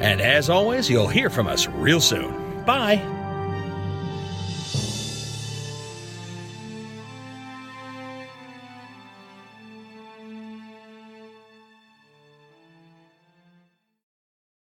And as always, you'll hear from us real soon. Bye.